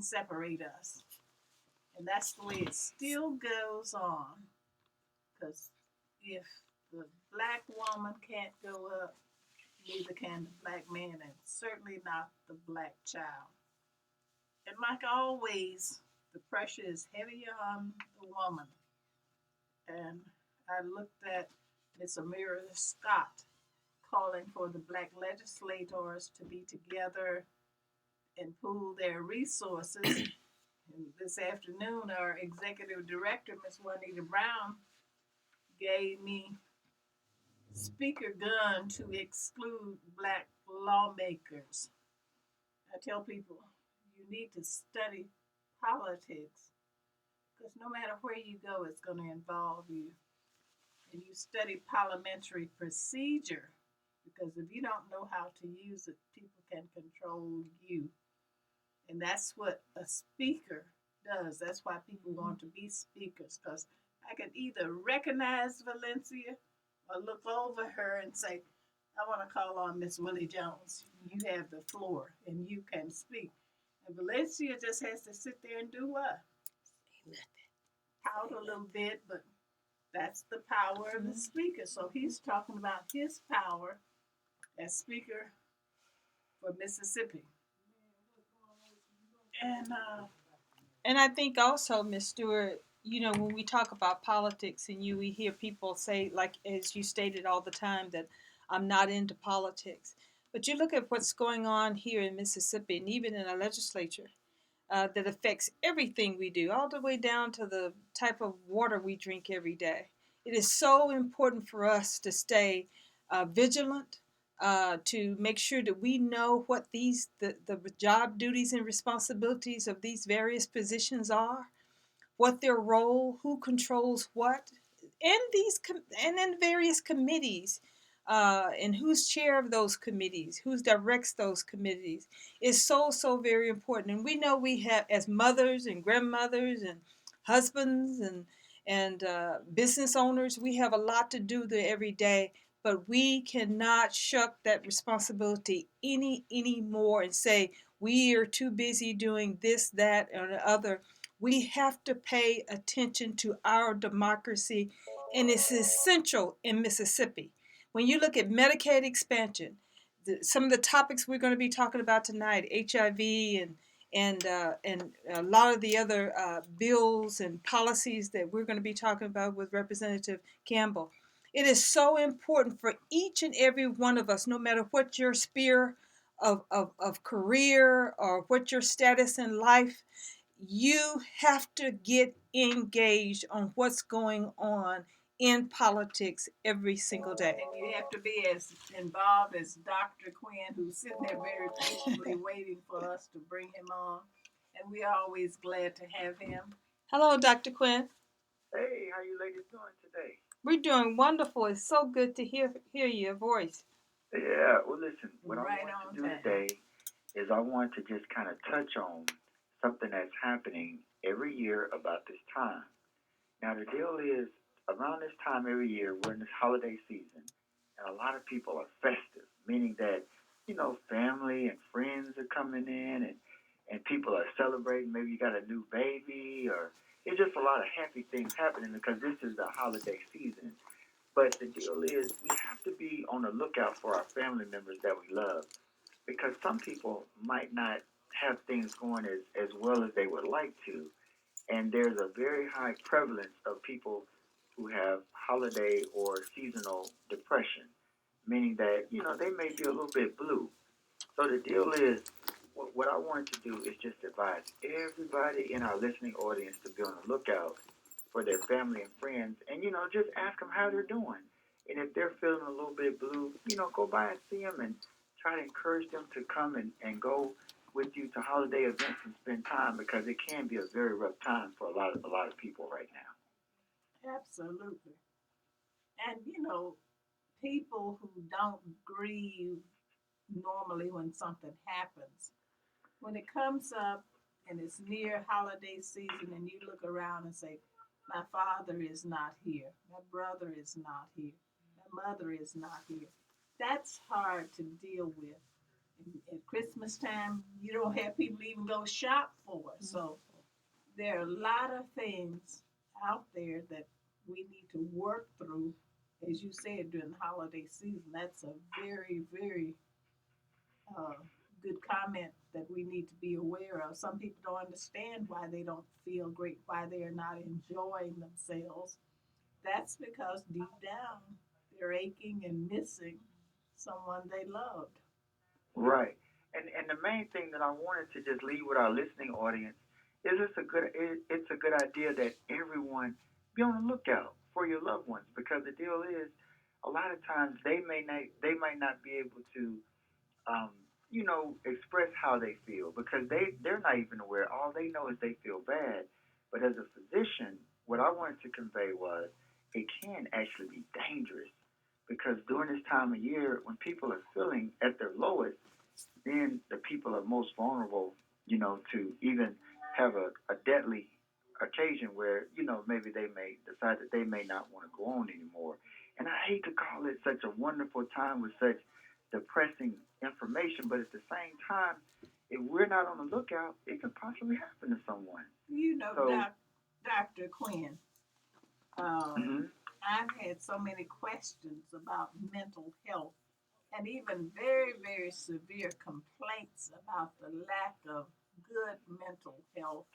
separate us. And that's the way it still goes on. Because if the black woman can't go up, neither can the black man, and certainly not the black child. And like always, the pressure is heavier on the woman. And I looked at Miss Amira Scott calling for the black legislators to be together and pool their resources. And this afternoon, our executive director, Ms. Juanita Brown, gave me speaker gun to exclude black lawmakers. I tell people, you need to study politics because no matter where you go, it's going to involve you. And you study parliamentary procedure because if you don't know how to use it, people can control you. And that's what a speaker does. That's why people want to be speakers because I can either recognize Valencia or look over her and say, I want to call on Miss Willie Jones. You have the floor and you can speak. And Valencia just has to sit there and do what? Pout a little bit, but that's the power of the speaker. So he's talking about his power as speaker for Mississippi. And I think also, Miss Stewart, you know, when we talk about politics and we hear people say, like as you stated all the time, that I'm not into politics. But you look at what's going on here in Mississippi and even in our legislature that affects everything we do, all the way down to the type of water we drink every day. It is so important for us to stay vigilant, to make sure that we know what the job duties and responsibilities of these various positions are, what their role, who controls what, and and in various committees, and who's chair of those committees, who directs those committees, is so very important. And we know we have, as mothers and grandmothers and husbands and business owners, we have a lot to do there every day. But we cannot shuck that responsibility any more and say we are too busy doing this, that, or the other. We have to pay attention to our democracy, and it's essential in Mississippi. When you look at Medicaid expansion, some of the topics we're going to be talking about tonight, HIV and a lot of the other bills and policies that we're going to be talking about with Representative Campbell. It is so important for each and every one of us, no matter what your sphere of career or what your status in life, you have to get engaged on what's going on in politics every single day. And you have to be as involved as Dr. Quinn, who's sitting there very patiently waiting for us to bring him on. And we're always glad to have him. Hello, Dr. Quinn. Hey, how you ladies doing today? We're doing wonderful. It's so good to hear your voice. Yeah, well, listen, what Right I want on to do time. today is I want to just kind of touch on something that's happening every year about this time. Now, the deal is, around this time every year, we're in this holiday season, and a lot of people are festive, meaning that, you know, family and friends are coming in, and people are celebrating. Maybe you got a new baby, or it's just a lot of happy things happening because this is the holiday season. But the deal is, we have to be on the lookout for our family members that we love, because some people might not have things going as well as they would like to. And there's a very high prevalence of people who have holiday or seasonal depression, meaning that, you know, they may be a little bit blue. So the deal is, what I want to do is just advise everybody in our listening audience to be on the lookout for their family and friends, and, you know, just ask them how they're doing. And if they're feeling a little bit blue, you know, go by and see them and try to encourage them to come and go with you to holiday events and spend time, because it can be a very rough time for a lot of people right now. Absolutely. And, you know, people who don't grieve normally when something happens, when it comes up and it's near holiday season and you look around and say, my father is not here, my brother is not here, my mother is not here, that's hard to deal with. At Christmas time, you don't have people even go shop for it. So there are a lot of things out there that we need to work through. As you said, during the holiday season, that's a very, very uh, good comment that we need to be aware of. Some people don't understand why they don't feel great, why they are not enjoying themselves. That's because deep down they're aching and missing someone they loved. Right. And the main thing that I wanted to just leave with our listening audience is it's a good idea that everyone be on the lookout for your loved ones, because the deal is a lot of times they might not be able to um, express how they feel, because they're not even aware. All they know is they feel bad. But as a physician, what I wanted to convey was it can actually be dangerous, because during this time of year when people are feeling at their lowest, then the people are most vulnerable, to even have a deadly occasion where, maybe they may decide that they may not want to go on anymore. And I hate to call it such a wonderful time with such depressing information, but at the same time, if we're not on the lookout, it could possibly happen to someone. You know, So, Dr. Quinn, mhm, I've had so many questions about mental health and even very, very severe complaints about the lack of good mental health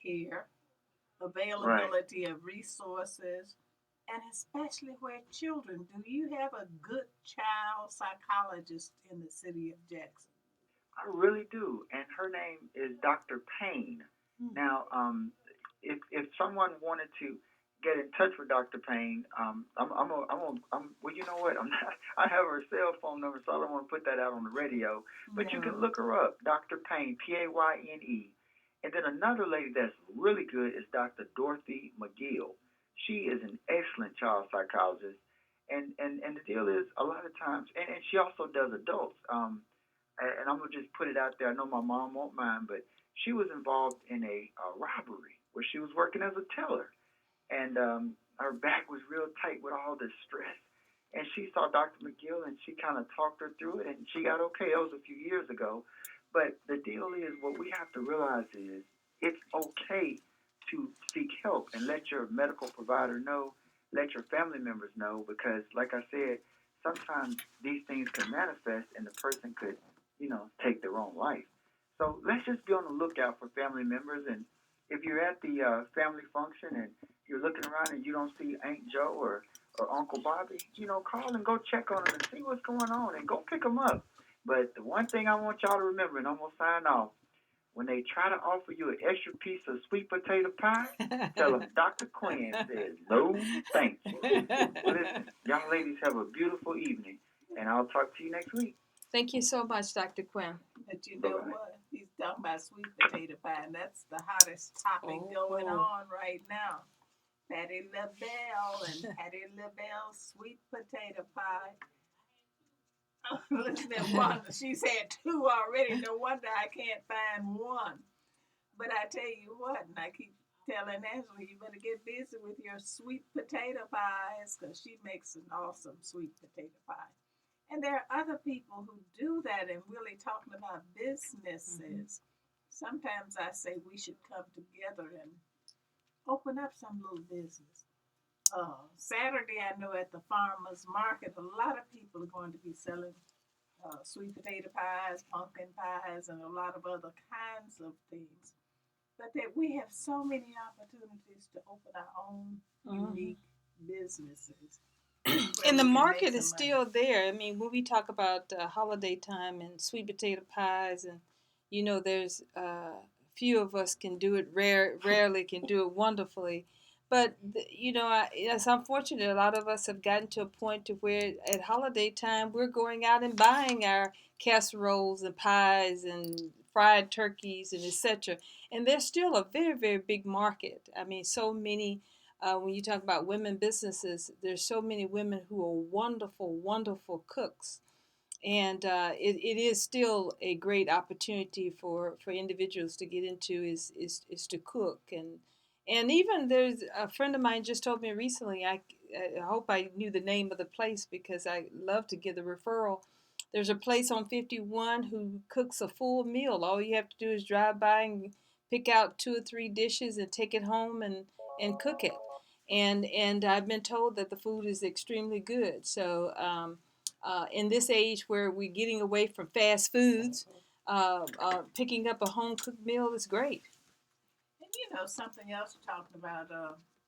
care, right. availability of resources, and especially where children. Do you have a good child psychologist in the city of Jackson? I really do. And her name is Dr. Payne. Hmm. Now, if someone wanted to get in touch with Dr. Payne, well, you know what? I'm not, I have her cell phone number, so I don't want to put that out on the radio. But you No. can look her up, Dr. Payne, Payne. And then another lady that's really good is Dr. Dorothy McGill. She is an excellent child psychologist. And the deal is, a lot of times, and she also does adults. And I'm gonna just put it out there. I know my mom won't mind, but she was involved in a robbery where she was working as a teller, and her back was real tight with all the stress. And she saw Dr. McGill, and she kind of talked her through it, and she got okay. That was a few years ago. But the deal is, what we have to realize is it's okay to seek help and let your medical provider know, let your family members know, because, like I said, sometimes these things can manifest, and the person could, take their own life. So let's just be on the lookout for family members. And if you're at the family function and you're looking around and you don't see Aunt Joe or Uncle Bobby, call and go check on them and see what's going on and go pick them up. But the one thing I want y'all to remember, and I'm going to sign off, when they try to offer you an extra piece of sweet potato pie, tell them Dr. Quinn says no thank you. Well, listen, y'all ladies have a beautiful evening, and I'll talk to you next week. Thank you so much, Dr. Quinn. But you know Bye-bye. what? He's talking about sweet potato pie, and that's the hottest topic going on right now. Patty LaBelle and Patty LaBelle's sweet potato pie. Listen at one. She's had two already. No wonder I can't find one. But I tell you what, and I keep telling Angela, you better get busy with your sweet potato pies because she makes an awesome sweet potato pie. And there are other people who do that and really talking about businesses. Sometimes I say we should come together and open up some little business. Saturday, I know at the farmers market, a lot of people are going to be selling sweet potato pies, pumpkin pies, and a lot of other kinds of things. But that we have so many opportunities to open our own unique businesses. And the market is still there. I mean, when we talk about holiday time and sweet potato pies, and there's few of us can do it. Rarely can do it wonderfully. But it's unfortunate. A lot of us have gotten to a point to where at holiday time we're going out and buying our casseroles and pies and fried turkeys and etc. And there's still a very, very big market. I mean, so many. When you talk about women businesses, there's so many women who are wonderful, wonderful cooks, and it is still a great opportunity for individuals to get into is to cook. And even there's a friend of mine just told me recently. I hope I knew the name of the place because I love to give the referral. There's a place on 51 who cooks a full meal. All you have to do is drive by and pick out 2 or 3 dishes and take it home and cook it. And I've been told that the food is extremely good. So in this age where we're getting away from fast foods, picking up a home cooked meal is great. And something else we're talking about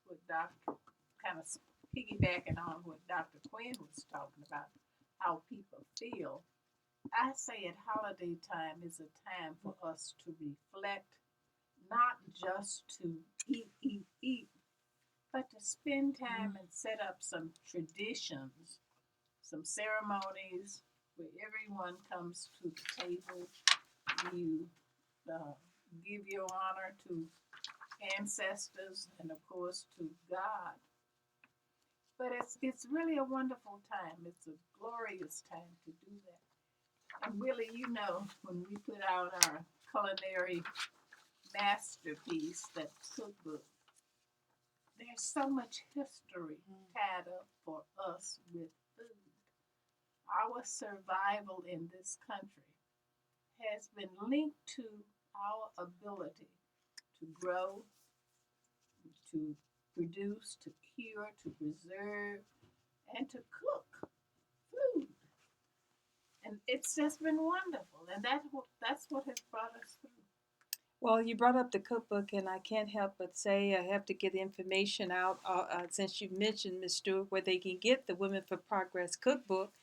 with Dr. kind of piggybacking on what Dr. Quinn was talking about, how people feel. I say at holiday time is a time for us to reflect, not just to eat, but to spend time and set up some traditions, some ceremonies where everyone comes to the table. You give your honor to ancestors and, of course, to God. But it's really a wonderful time. It's a glorious time to do that. And really, when we put out our culinary masterpiece, that cookbook, there's so much history tied up for us with food. Our survival in this country has been linked to our ability to grow, to produce, to cure, to preserve, and to cook food. And it's just been wonderful. And that's what has brought us through. Well, you brought up the cookbook, and I can't help but say I have to get information out since you mentioned, Ms. Stewart, where they can get the Women for Progress cookbook,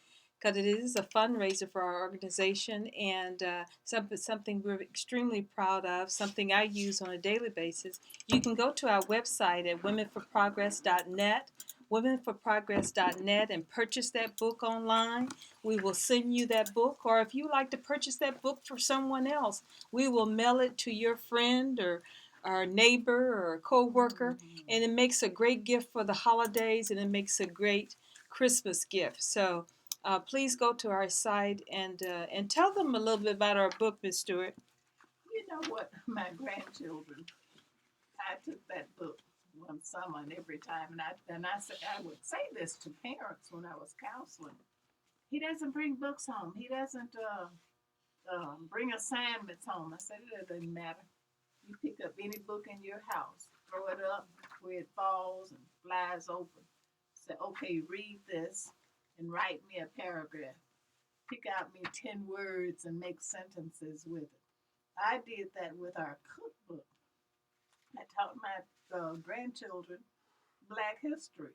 because it is a fundraiser for our organization and something we're extremely proud of, something I use on a daily basis. You can go to our website at womenforprogress.net, womenforprogress.net, and purchase that book online. We will send you that book, or if you like to purchase that book for someone else, we will mail it to your friend or neighbor or co-worker, and it makes a great gift for the holidays, and it makes a great Christmas gift. So please go to our site and tell them a little bit about our book, Ms. Stewart. You know what? My grandchildren, I took that book one summer and every time, and I would say this to parents when I was counseling. He doesn't bring books home. He doesn't bring assignments home. I said, it doesn't matter. You pick up any book in your house, throw it up where it falls and flies open. Say, okay, read this and write me a paragraph. Pick out me 10 words and make sentences with it. I did that with our cookbook. I taught my grandchildren Black history.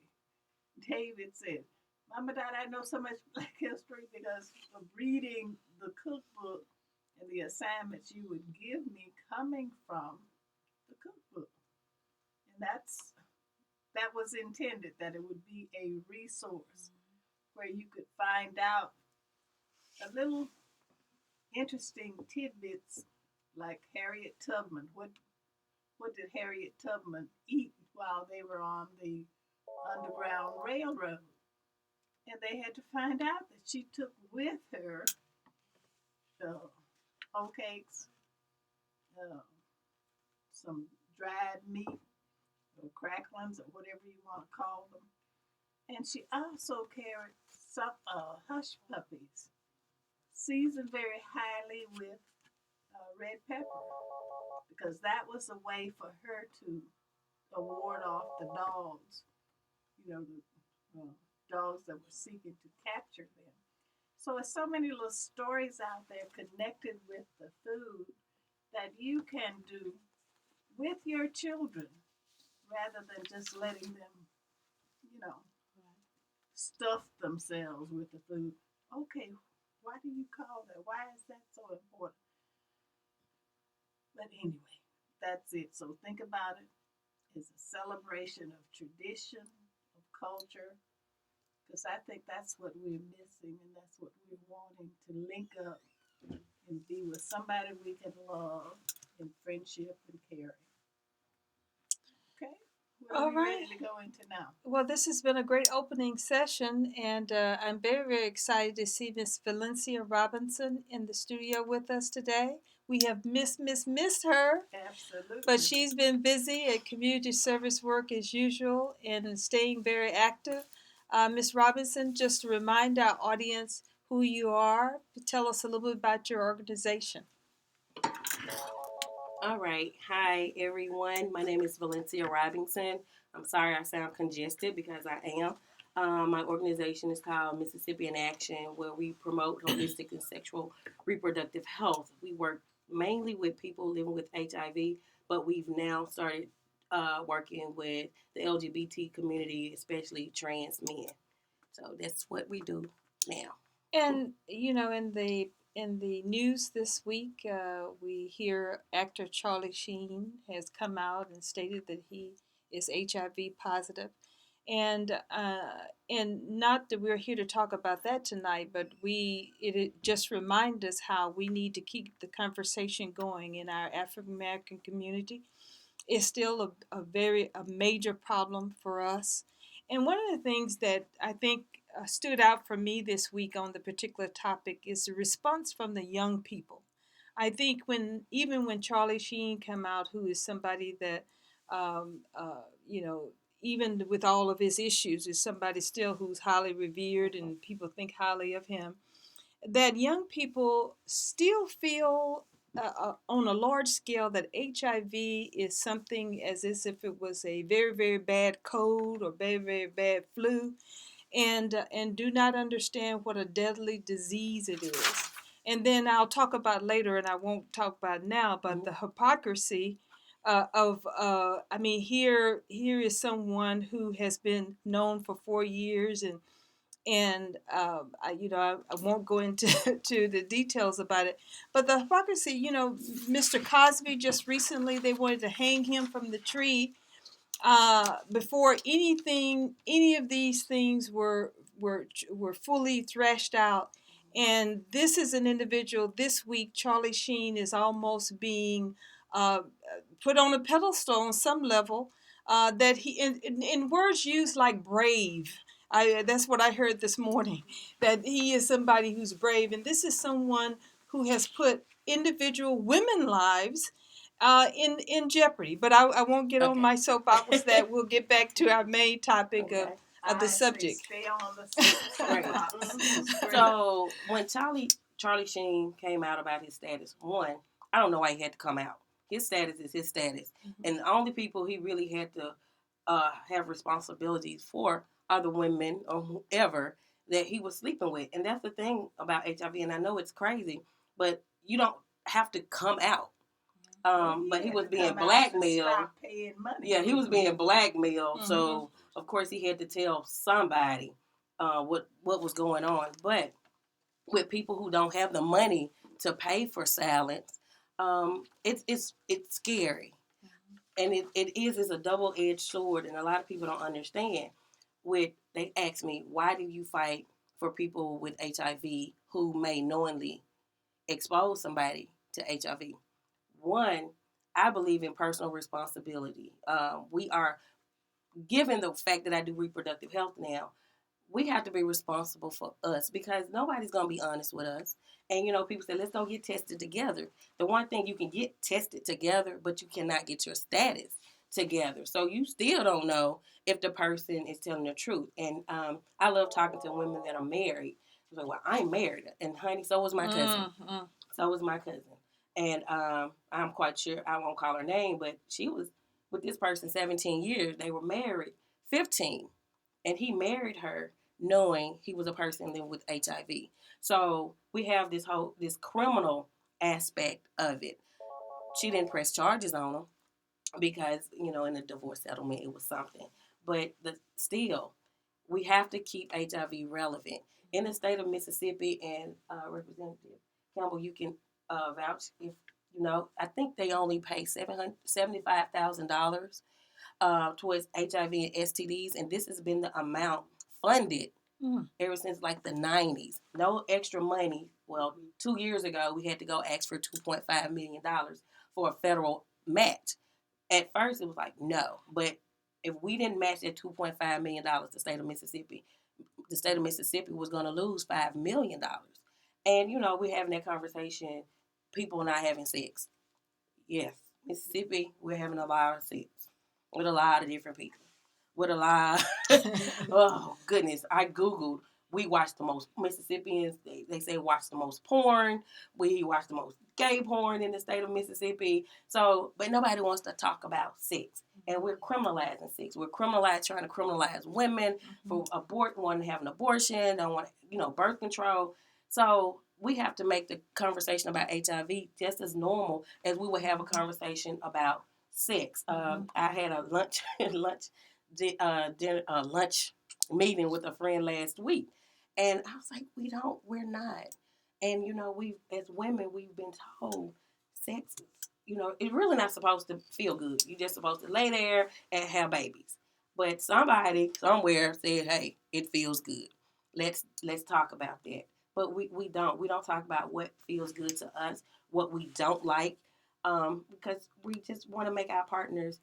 David said, Mama, Dad, I know so much Black history because of reading the cookbook and the assignments you would give me coming from the cookbook. And that was intended, that it would be a resource where you could find out a little interesting tidbits like Harriet Tubman. What did Harriet Tubman eat while they were on the Underground Railroad? And they had to find out that she took with her the oatcakes, some dried meat, or cracklings, or whatever you want to call them. And she also carried some hush puppies, seasoned very highly with red pepper, because that was a way for her to ward off the dogs, the dogs that were seeking to capture them. So there's so many little stories out there connected with the food that you can do with your children rather than just letting them, stuff themselves with the food. Okay, why do you call that? Why is that so important? But anyway, that's it. So think about it as a celebration of tradition, of culture, because I think that's what we're missing, and that's what we're wanting to link up and be with somebody we can love in friendship and caring. Okay? What are we ready to go into now? Well, this has been a great opening session, and I'm very, very excited to see Miss Valencia Robinson in the studio with us today. We have missed her. Absolutely. But she's been busy at community service work as usual and staying very active. Miss Robinson, just to remind our audience who you are. Tell us a little bit about your organization. All right. Hi, everyone. My name is Valencia Robinson. I'm sorry I sound congested because I am. My organization is called Mississippi in Action, where we promote holistic and sexual reproductive health. We work mainly with people living with HIV, but we've now started working with the LGBT community, especially trans men. So that's what we do now. And in the news this week, we hear actor Charlie Sheen has come out and stated that he is HIV positive, and not that we're here to talk about that tonight, but it just reminds us how we need to keep the conversation going in our African American community. It's still a major problem for us. And one of the things that I think stood out for me this week on the particular topic is the response from the young people. I think even when Charlie Sheen came out, who is somebody that, um, uh, you know, even with all of his issues, is somebody still who's highly revered and people think highly of him, that young people still feel on a large scale that HIV is something as if it was a very, very bad cold or very, very bad flu, and do not understand what a deadly disease it is. And then I'll talk about later, and I won't talk about now, but the hypocrisy I mean, here is someone who has been known for 4 years, and I won't go into to the details about it, but the hypocrisy. Mr. Cosby, just recently they wanted to hang him from the tree before any of these things were fully thrashed out. And this is an individual. This week, Charlie Sheen is almost being uh, put on a pedestal on some level. That he, in words used like brave. That's what I heard this morning. That he is somebody who's brave, and this is someone who has put individual women lives in jeopardy. But I won't get on Okay. my soapbox. That we'll get back to our main topic Okay. of the I say subject. stay on the soapbox. So when Charlie Sheen came out about his status, one, I don't know why he had to come out. His status is his status, and the only people he really had to have responsibilities for are the women or whoever that he was sleeping with. And that's the thing about HIV. And I know it's crazy, but you don't have to come out. But he was being blackmailed. Stop paying money. Yeah, he was being blackmailed. Mhm. So of course he had to tell somebody what was going on. But with people who don't have the money to pay for silence, it's scary, and it's a double edged sword, and a lot of people don't understand. They ask me, why do you fight for people with HIV who may knowingly expose somebody to HIV? One, I believe in personal responsibility. We are given the fact that I do reproductive health now, we have to be responsible for us because nobody's going to be honest with us. And, people say, let's go get tested together. The one thing you can get tested together, but you cannot get your status together. So you still don't know if the person is telling the truth. And I love talking to women that are married. Like, well, I'm married. And honey, so was my cousin. Mm-hmm. So was my cousin. And I'm quite sure, I won't call her name, but she was with this person 17 years. They were married 15. And he married her knowing he was a person living with HIV. So we have this criminal aspect of it. She didn't press charges on him because, in the divorce settlement, it was something. But still, we have to keep HIV relevant. In the state of Mississippi, and Representative Campbell, you can vouch if I think they only pay $75,000 towards HIV and STDs, and this has been the amount funded ever since like the 90s. No extra money. Well, 2 years ago, we had to go ask for $2.5 million for a federal match. At first, it was like, no. But if we didn't match that $2.5 million, the state of Mississippi was going to lose $5 million. And, we're having that conversation, people not having sex. Yes, Mississippi, we're having a lot of sex with a lot of different people. With a lot. Oh, goodness. I Googled we watch the most Mississippians. They say watch the most porn. We watch the most gay porn in the state of Mississippi. So, but nobody wants to talk about sex, and we're criminalizing sex. We're trying to criminalize women for wanting to have an abortion, don't want birth control. So we have to make the conversation about HIV just as normal as we would have a conversation about sex. I had a lunch meeting with a friend last week, and I was like, we're not. And we as women, we've been told sex, it's really not supposed to feel good. You're just supposed to lay there and have babies. But somebody somewhere said, hey, it feels good. Let's talk about that. But we don't talk about what feels good to us, what we don't like, because we just want to make our partners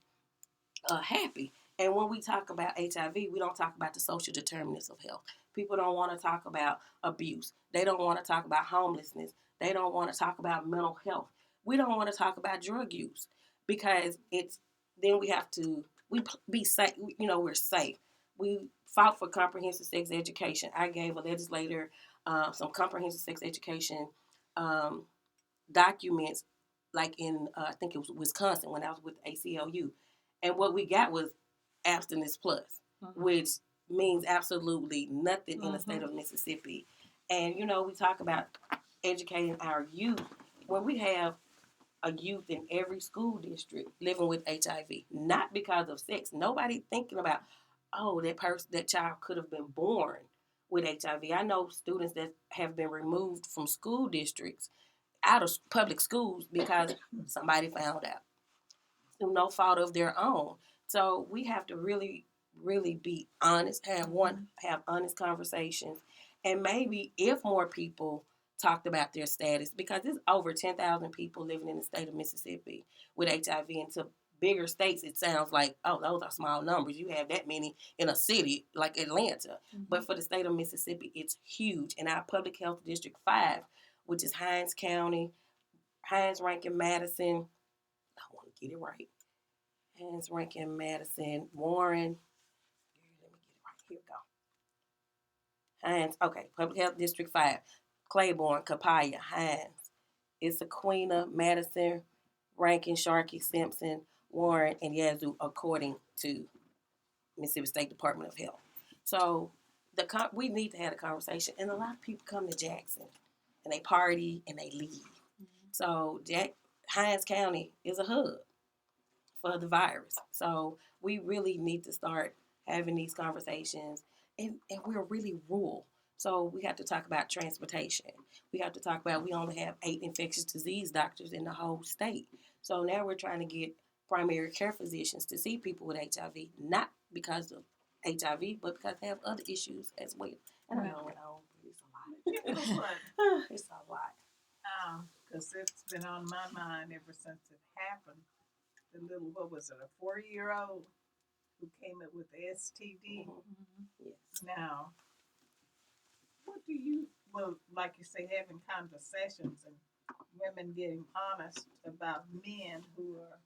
happy. And when we talk about HIV, we don't talk about the social determinants of health. People don't want to talk about abuse. They don't want to talk about homelessness. They don't want to talk about mental health. We don't want to talk about drug use because then we have to be safe. We're safe. We fought for comprehensive sex education. I gave a legislator some comprehensive sex education documents, like in I think it was Wisconsin when I was with ACLU, and what we got was abstinence plus, which means absolutely nothing in the state of Mississippi. And we talk about educating our youth when we have a youth in every school district living with HIV, not because of sex. Nobody thinking about, oh, that child could have been born with HIV. I know students that have been removed from school districts out of public schools because somebody found out through no fault of their own. So we have to really, really be honest, have honest conversations, and maybe if more people talked about their status, because there's over 10,000 people living in the state of Mississippi with HIV, and to bigger states, it sounds like, oh, those are small numbers. You have that many in a city like Atlanta. But for the state of Mississippi, it's huge. And our Public Health District 5, which is Hinds County, Hinds, Rankin, Madison, I want to get it right. Hinds, Rankin, Madison, Warren. Let me get it right. Here we go. Hinds, okay, Public Health District 5, Claiborne, Capaya, Hinds, Issaquena, Madison, Rankin, Sharkey, Simpson, Warren, and Yazoo, according to Mississippi State Department of Health. So we need to have a conversation. And a lot of people come to Jackson, and they party, and they leave. So Hinds County is a hub for the virus. So we really need to start having these conversations. And we're really rural. So we have to talk about transportation. We have to talk about we only have 8 infectious disease doctors in the whole state. So now we're trying to get primary care physicians to see people with HIV, not because of HIV, but because they have other issues as well. I don't know, it's a lot. It's a lot. Because it's been on my mind ever since it happened. The little, what was it, a 4-year-old who came up with the STD? Yes. Now, what do you, like you say, having conversations and women getting honest about men who are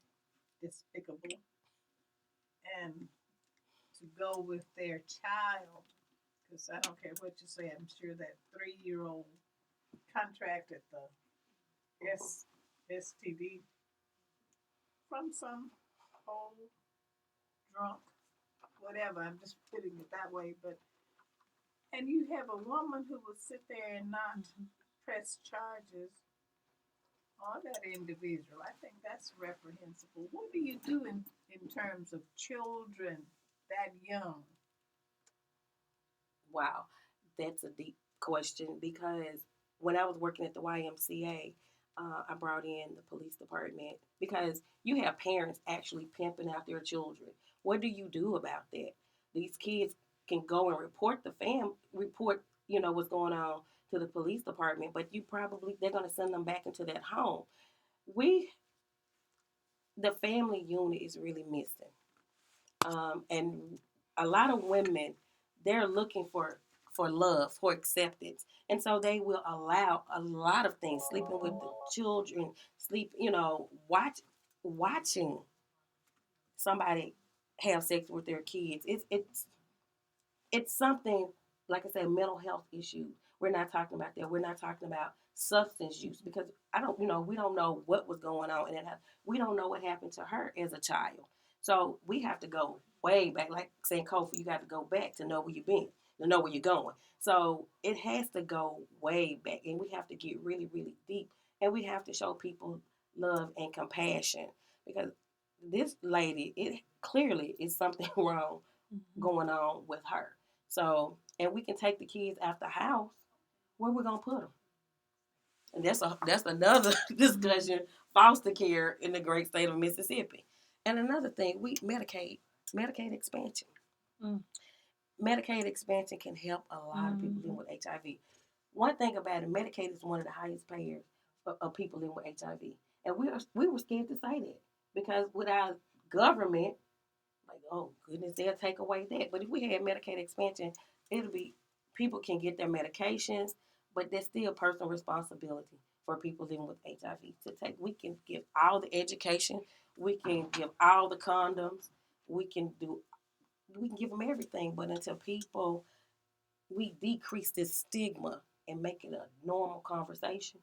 despicable, and to go with their child, because I don't care what you say, I'm sure that 3-year-old contracted the STD from some old drunk, whatever, I'm just putting it that way, and you have a woman who will sit there and not press charges on that individual. I think that's reprehensible. What do you do in terms of children that young? Wow, that's a deep question, because when I was working at the YMCA, I brought in the police department because you have parents actually pimping out their children. What do you do about that? These kids can go and report what's going on to the police department, but they're going to send them back into that home. The family unit is really missing. And a lot of women, they're looking for love, for acceptance. And so they will allow a lot of things, sleeping with the children, watching somebody have sex with their kids. It's something like I said, mental health issues. We're not talking about that. We're not talking about substance use because we don't know what was going on, and we don't know what happened to her as a child. So we have to go way back, like saying Kofi, you got to go back to know where you've been, to know where you're going. So it has to go way back, and we have to get really, really deep, and we have to show people love and compassion because this lady, it clearly is something wrong going on with her. So, and we can take the kids out the house. Where we gonna put them? And that's another discussion. Foster care in the great state of Mississippi. And another thing, Medicaid expansion. Mm. Medicaid expansion can help a lot of people living with HIV. One thing about it, Medicaid is one of the highest payers of people living with HIV, and we were scared to say that because with our government, like, oh goodness, they'll take away that. But if we had Medicaid expansion, it'll be people can get their medications, but there's still personal responsibility for people living with HIV to take. We can give all the education, we can give all the condoms, we can give them everything. But until we decrease this stigma and make it a normal conversation.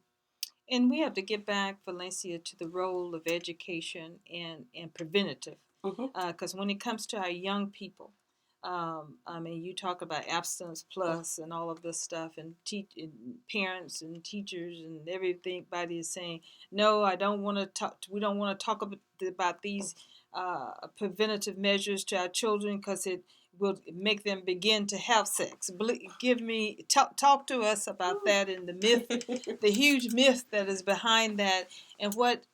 And we have to get back, Valencia, to the role of education and preventative. Because when it comes to our young people, I mean, you talk about abstinence plus and all of this stuff, and parents and teachers and everybody is saying, no, I don't want to talk. We don't want to talk about these preventative measures to our children because it will make them begin to have sex. Talk to us about that and the myth, the huge myth that is behind that, and what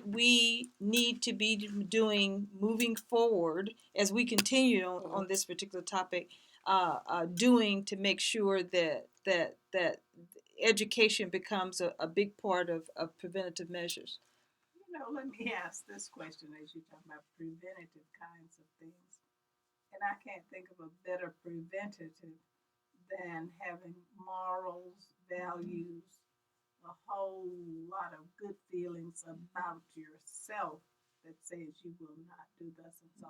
we need to be doing moving forward as we continue on this particular topic, doing to make sure that education becomes a big part of preventative measures. Let me ask this question as you talk about preventative kinds of things. And I can't think of a better preventative than having morals, values, a whole lot of good feelings about yourself that says you will not do thus and so.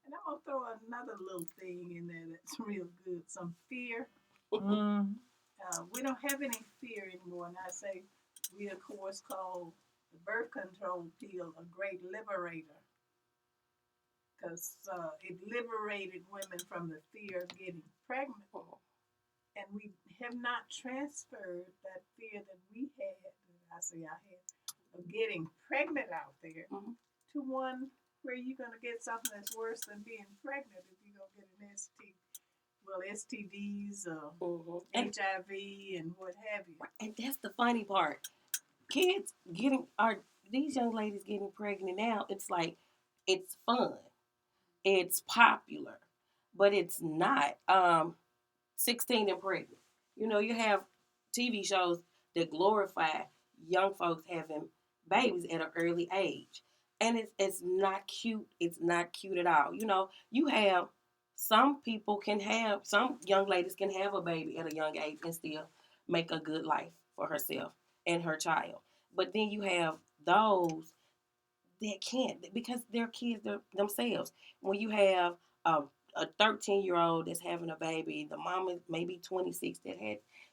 And I'm going to throw another little thing in there that's real good, some fear. We don't have any fear anymore. And I say we, of course, call the birth control pill a great liberator. Because it liberated women from the fear of getting pregnant. And we have not transferred that fear that we had, of getting pregnant out there to one where you're going to get something that's worse than being pregnant if you're going to get an STDs or HIV and what have you. And that's the funny part. These young ladies getting pregnant now, it's like, it's fun. It's popular, but it's not. 16 and pregnant. You have TV shows that glorify young folks having babies at an early age. And it's not cute. It's not cute at all. You have some young ladies can have a baby at a young age and still make a good life for herself and her child. But then you have those that can't because they're kids themselves. When you have a 13-year-old that's having a baby, the mom is maybe 26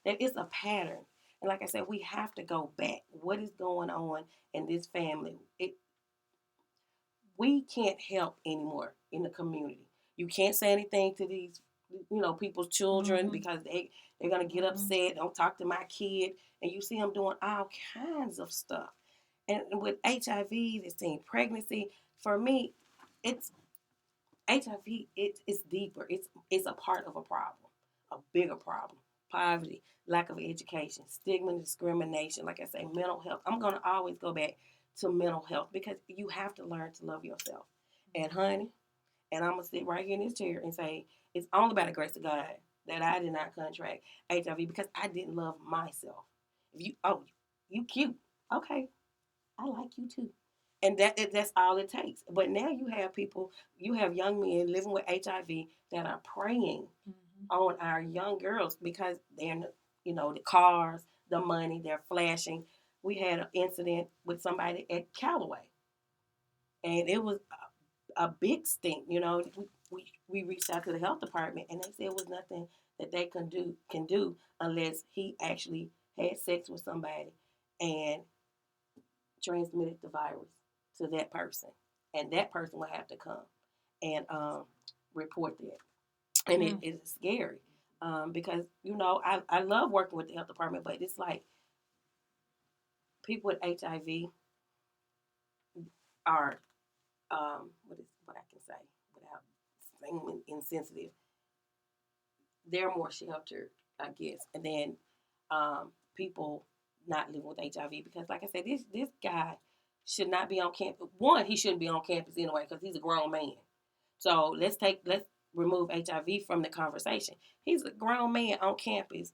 that is a pattern. And like I said, we have to go back. What is going on in this family? We can't help anymore in the community. You can't say anything to these, people's children because they're going to get upset. Don't talk to my kid. And you see them doing all kinds of stuff. And with HIV, it's teen pregnancy. For me, it's HIV. It's deeper. It's a part of a problem, a bigger problem. Poverty, lack of education, stigma, and discrimination. Like I say, mental health. I'm gonna always go back to mental health because you have to learn to love yourself. And honey, and I'm gonna sit right here in this chair and say it's only by the grace of God that I did not contract HIV because I didn't love myself. You cute, okay. I like you too. And that's all it takes. But now you have young men living with HIV that are preying on our young girls because they're, the cars, the money, they're flashing. We had an incident with somebody at Callaway. And it was a big stink, We reached out to the health department and they said it was nothing that they can do unless he actually had sex with somebody and transmitted the virus to that person, and that person will have to come and report that. And it's scary because I love working with the health department, but it's like people with HIV are what I can say without saying insensitive. They're more sheltered, I guess, and then people not living with HIV because, like I said, this guy should not be on campus. One, he shouldn't be on campus anyway because he's a grown man. So let's remove HIV from the conversation. He's a grown man on campus,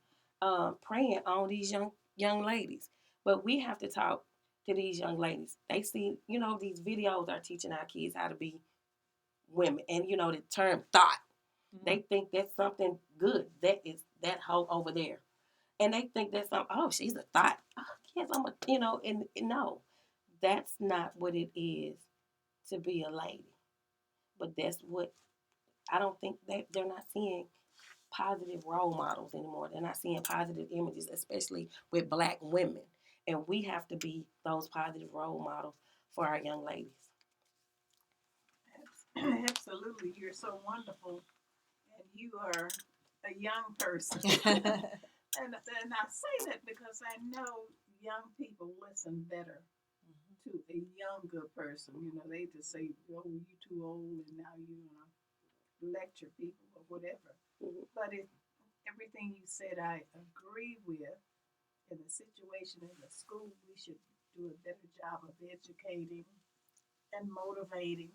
preying on these young ladies. But we have to talk to these young ladies. They see, these videos are teaching our kids how to be women, and the term thought. Mm-hmm. They think that's something good. That is that hoe over there, and they think that's something. Oh, she's a thought. Oh, yes, I'm a. And no, that's not what it is to be a lady. But that's what I don't think they're not seeing positive role models anymore. They're not seeing positive images, especially with Black women. And we have to be those positive role models for our young ladies. Absolutely. You're so wonderful. And you are a young person. and I say that because I know young people listen better to a younger person. They just say, oh, you too old, and now you lecture people or whatever. Mm-hmm. But everything you said I agree with. In the situation in the school, we should do a better job of educating and motivating.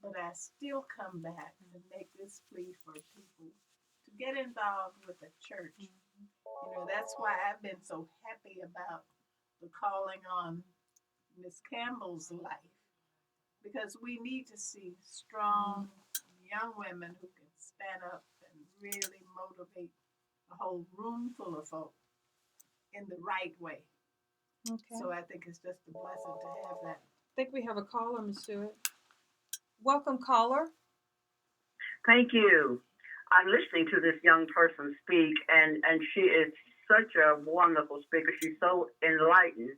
But I still come back and make this plea for people to get involved with the church. Mm-hmm. That's why I've been so happy about the calling on Miss Campbell's life, because we need to see strong young women who can stand up and really motivate a whole room full of folk in the right way. Okay. So I think it's just a blessing to have that. I think we have a caller, Ms. Stewart. Welcome, caller. Thank you. I'm listening to this young person speak, and she is such a wonderful speaker. She's so enlightened.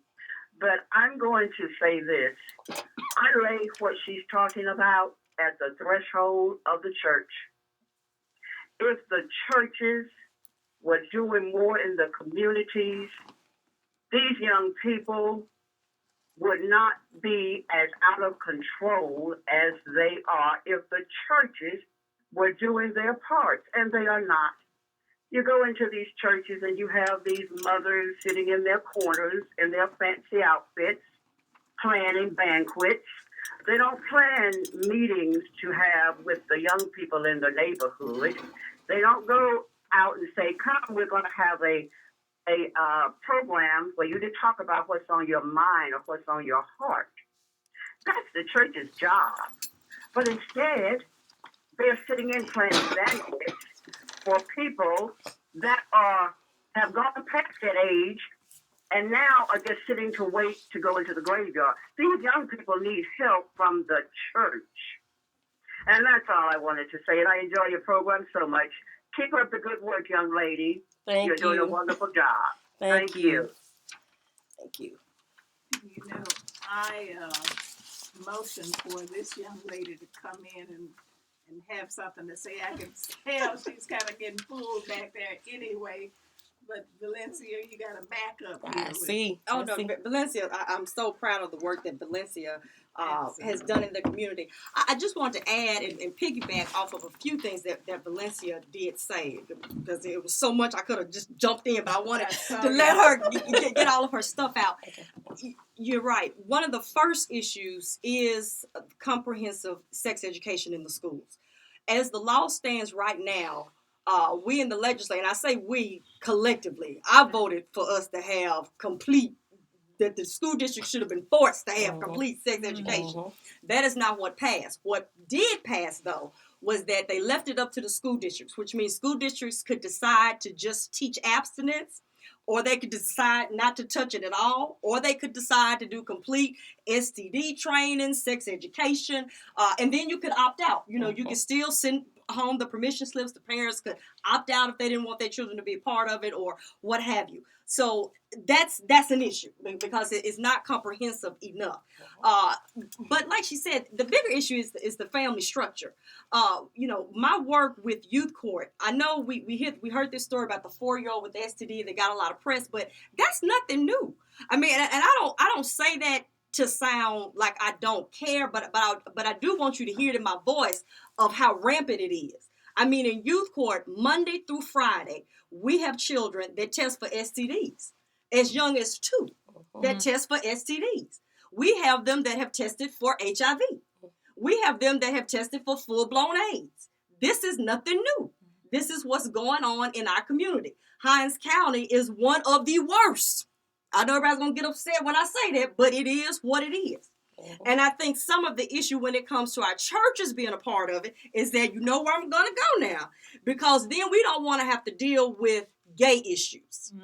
But I'm going to say this. I lay what she's talking about at the threshold of the church. If the churches were doing more in the communities, these young people would not be as out of control as they are if the churches were doing their parts, and they are not. You go into these churches and you have these mothers sitting in their corners in their fancy outfits, planning banquets. They don't plan meetings to have with the young people in the neighborhood. They don't go out and say, come, we're going to have a program where you talk about what's on your mind or what's on your heart. That's the church's job. But instead, they're sitting in planning banquets for people that have gone past that age and now are just sitting to wait to go into the graveyard. These young people need help from the church. And that's all I wanted to say. And I enjoy your program so much. Keep up the good work, young lady. You're doing a wonderful job. Thank you. Thank you. I motioned for this young lady to come in and have something to say. I can tell she's kind of getting pulled back there anyway. But Valencia, you got to back up here. I see. Oh, no, Valencia, I'm so proud of the work that Valencia has done in the community. I just want to add and piggyback off of a few things that Valencia did say, because it was so much I could have just jumped in, but I wanted to let her get all of her stuff out. You're right. One of the first issues is comprehensive sex education in the schools. As the law stands right now, we in the legislature, and I say we collectively, I voted for us to have that the school district should have been forced to have complete sex education. That is not what passed. What did pass, though, was that they left it up to the school districts, which means school districts could decide to just teach abstinence, or they could decide not to touch it at all, or they could decide to do complete STD training, sex education, and then you could opt out. You know, you can still send home the permission slips. The parents could opt out if they didn't want their children to be a part of it or what have you. So that's an issue because it is not comprehensive enough. But like she said, the bigger issue is the family structure. You know, my work with youth court, I know we heard this story about the 4-year-old with the STD that got a lot of press, but that's nothing new. I mean, and I don't say that to sound like I don't care, but I do want you to hear it in my voice of how rampant it is. I mean, in youth court, Monday through Friday, we have children that test for STDs, as young as 2 that test for STDs. We have them that have tested for HIV. We have them that have tested for full-blown AIDS. This is nothing new. This is what's going on in our community. Hinds County is one of the worst. I know everybody's going to get upset when I say that, but it is what it is. And I think some of the issue when it comes to our churches being a part of it is that you know where I'm going to go now. Because then we don't want to have to deal with gay issues.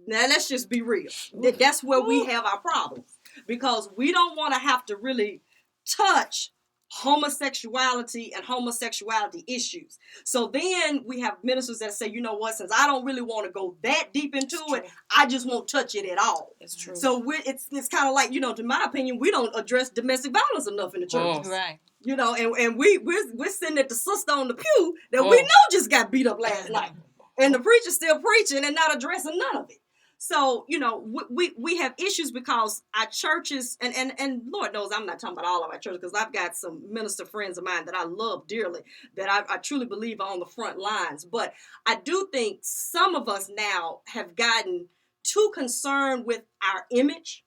Now, let's just be real. That's where we have our problems. Because we don't want to have to really touch homosexuality and homosexuality issues. So then we have ministers that say, you know what, since I don't really want to go that deep into it, I just won't touch it at all. It's true. So it's kind of like, you know, in my opinion, we don't address domestic violence enough in the church. Right. You know, and we're sitting at the sister on the pew that we know just got beat up last night. And the preacher's still preaching and not addressing none of it. So, you know, we have issues because our churches, and Lord knows I'm not talking about all of our churches, because I've got some minister friends of mine that I love dearly, that I truly believe are on the front lines. But I do think some of us now have gotten too concerned with our image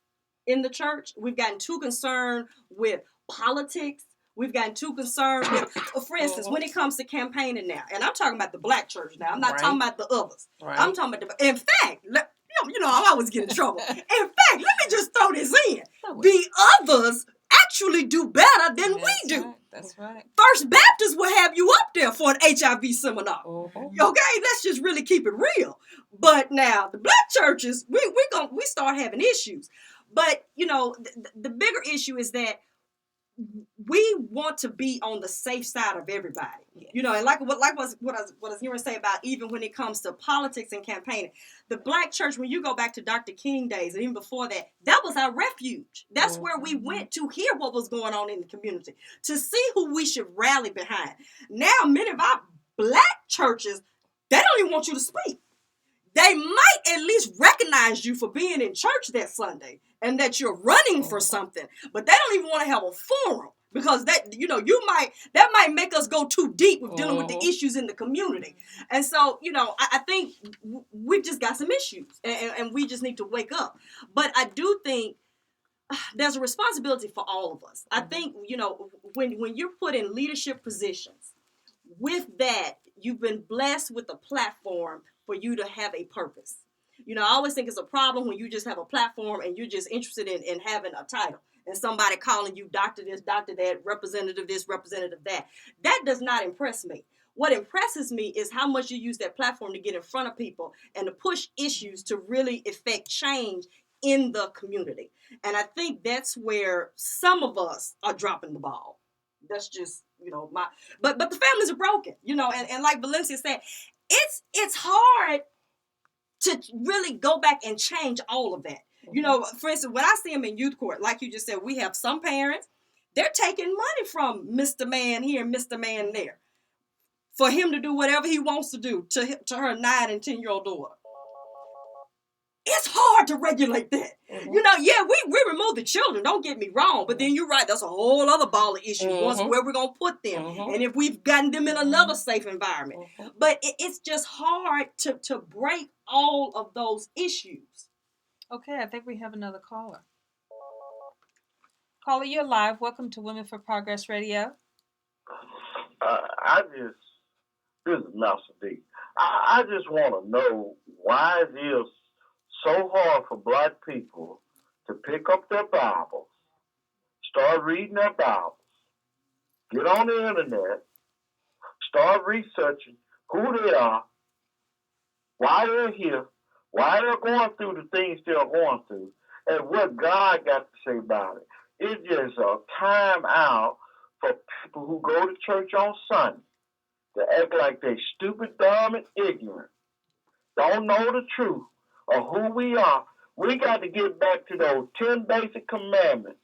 in the church. We've gotten too concerned with politics. We've gotten too concerned with, for instance, when it comes to campaigning now, and I'm talking about the black church now. I'm not talking about the others. I'm talking about in fact, you know, I always get in trouble. In fact, let me just throw this in. The others actually do better than we do. Right. That's right. First Baptist will have you up there for an HIV seminar. Okay, let's just really keep it real. But now the black churches, we start having issues. But you know, the bigger issue is that we want to be on the safe side of everybody. Yes. You know, and what I was hearing say about even when it comes to politics and campaigning, the black church, when you go back to Dr. King days and even before that, that was our refuge. That's where we went to hear what was going on in the community, to see who we should rally behind. Now, many of our black churches, they don't even want you to speak. They might at least recognize you for being in church that Sunday and that you're running for something, but they don't even want to have a forum because that, you know, that might make us go too deep with dealing with the issues in the community. And so, you know, I think we've just got some issues and we just need to wake up. But I do think there's a responsibility for all of us. I think, you know, when you're put in leadership positions, with that, you've been blessed with a platform for you to have a purpose. You know, I always think it's a problem when you just have a platform and you're just interested in having a title and somebody calling you doctor this, doctor that, representative this, representative that. That does not impress me. What impresses me is how much you use that platform to get in front of people and to push issues to really effect change in the community. And I think that's where some of us are dropping the ball. That's just, you know, but the families are broken, you know, and like Valencia said, it's hard to really go back and change all of that. You know, for instance, when I see them in youth court, like you just said, we have some parents, they're taking money from Mr. Man here and Mr. Man there for him to do whatever he wants to do to her 9 and 10-year-old daughter. It's hard to regulate that. You know, yeah, we remove the children, don't get me wrong, but then you're right, that's a whole other ball of issues. Once where we're going to put them and if we've gotten them in another safe environment. But it's just hard to break all of those issues. Okay, I think we have another caller. Caller, you're live. Welcome to Women for Progress Radio. This is Master D. I just want to know why it is so hard for black people to pick up their Bibles, start reading their Bibles, get on the internet, start researching who they are, why they're here, why they're going through the things they're going through, and what God got to say about it. it's just a time out for people who go to church on Sunday to act like they stupid, dumb, and ignorant. Don't know the truth of who we are. We got to get back to those 10 basic commandments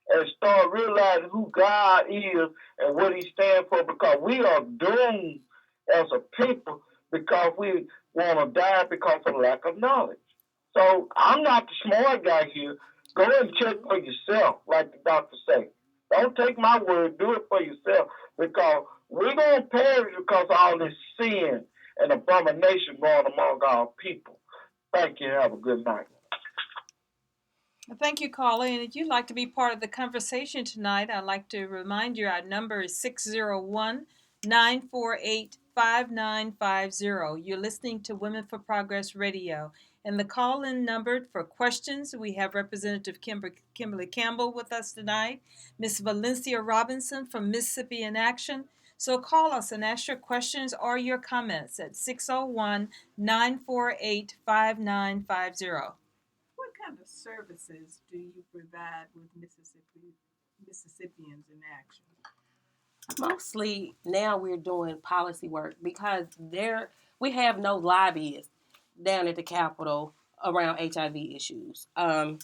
and start realizing who God is and what he stands for, because we are doomed as a people because we want to die because of lack of knowledge. So I'm not the smart guy here. Go and check for yourself, like the doctor say. Don't take my word. Do it for yourself, because we're going to perish because of all this sin and abomination going among our people. Thank you. Have a good night. Thank you, Carla. And if you'd like to be part of the conversation tonight, I'd like to remind you our number is 601-948-5950. You're listening to Women for Progress Radio. And the call-in number for questions, we have Representative Kimberly Campbell with us tonight, Miss Valencia Robinson from Mississippi in Action. So call us and ask your questions or your comments at 601-948-5950. What kind of services do you provide with Mississippians in Action? Mostly now we're doing policy work because we have no lobbyists down at the Capitol around HIV issues. And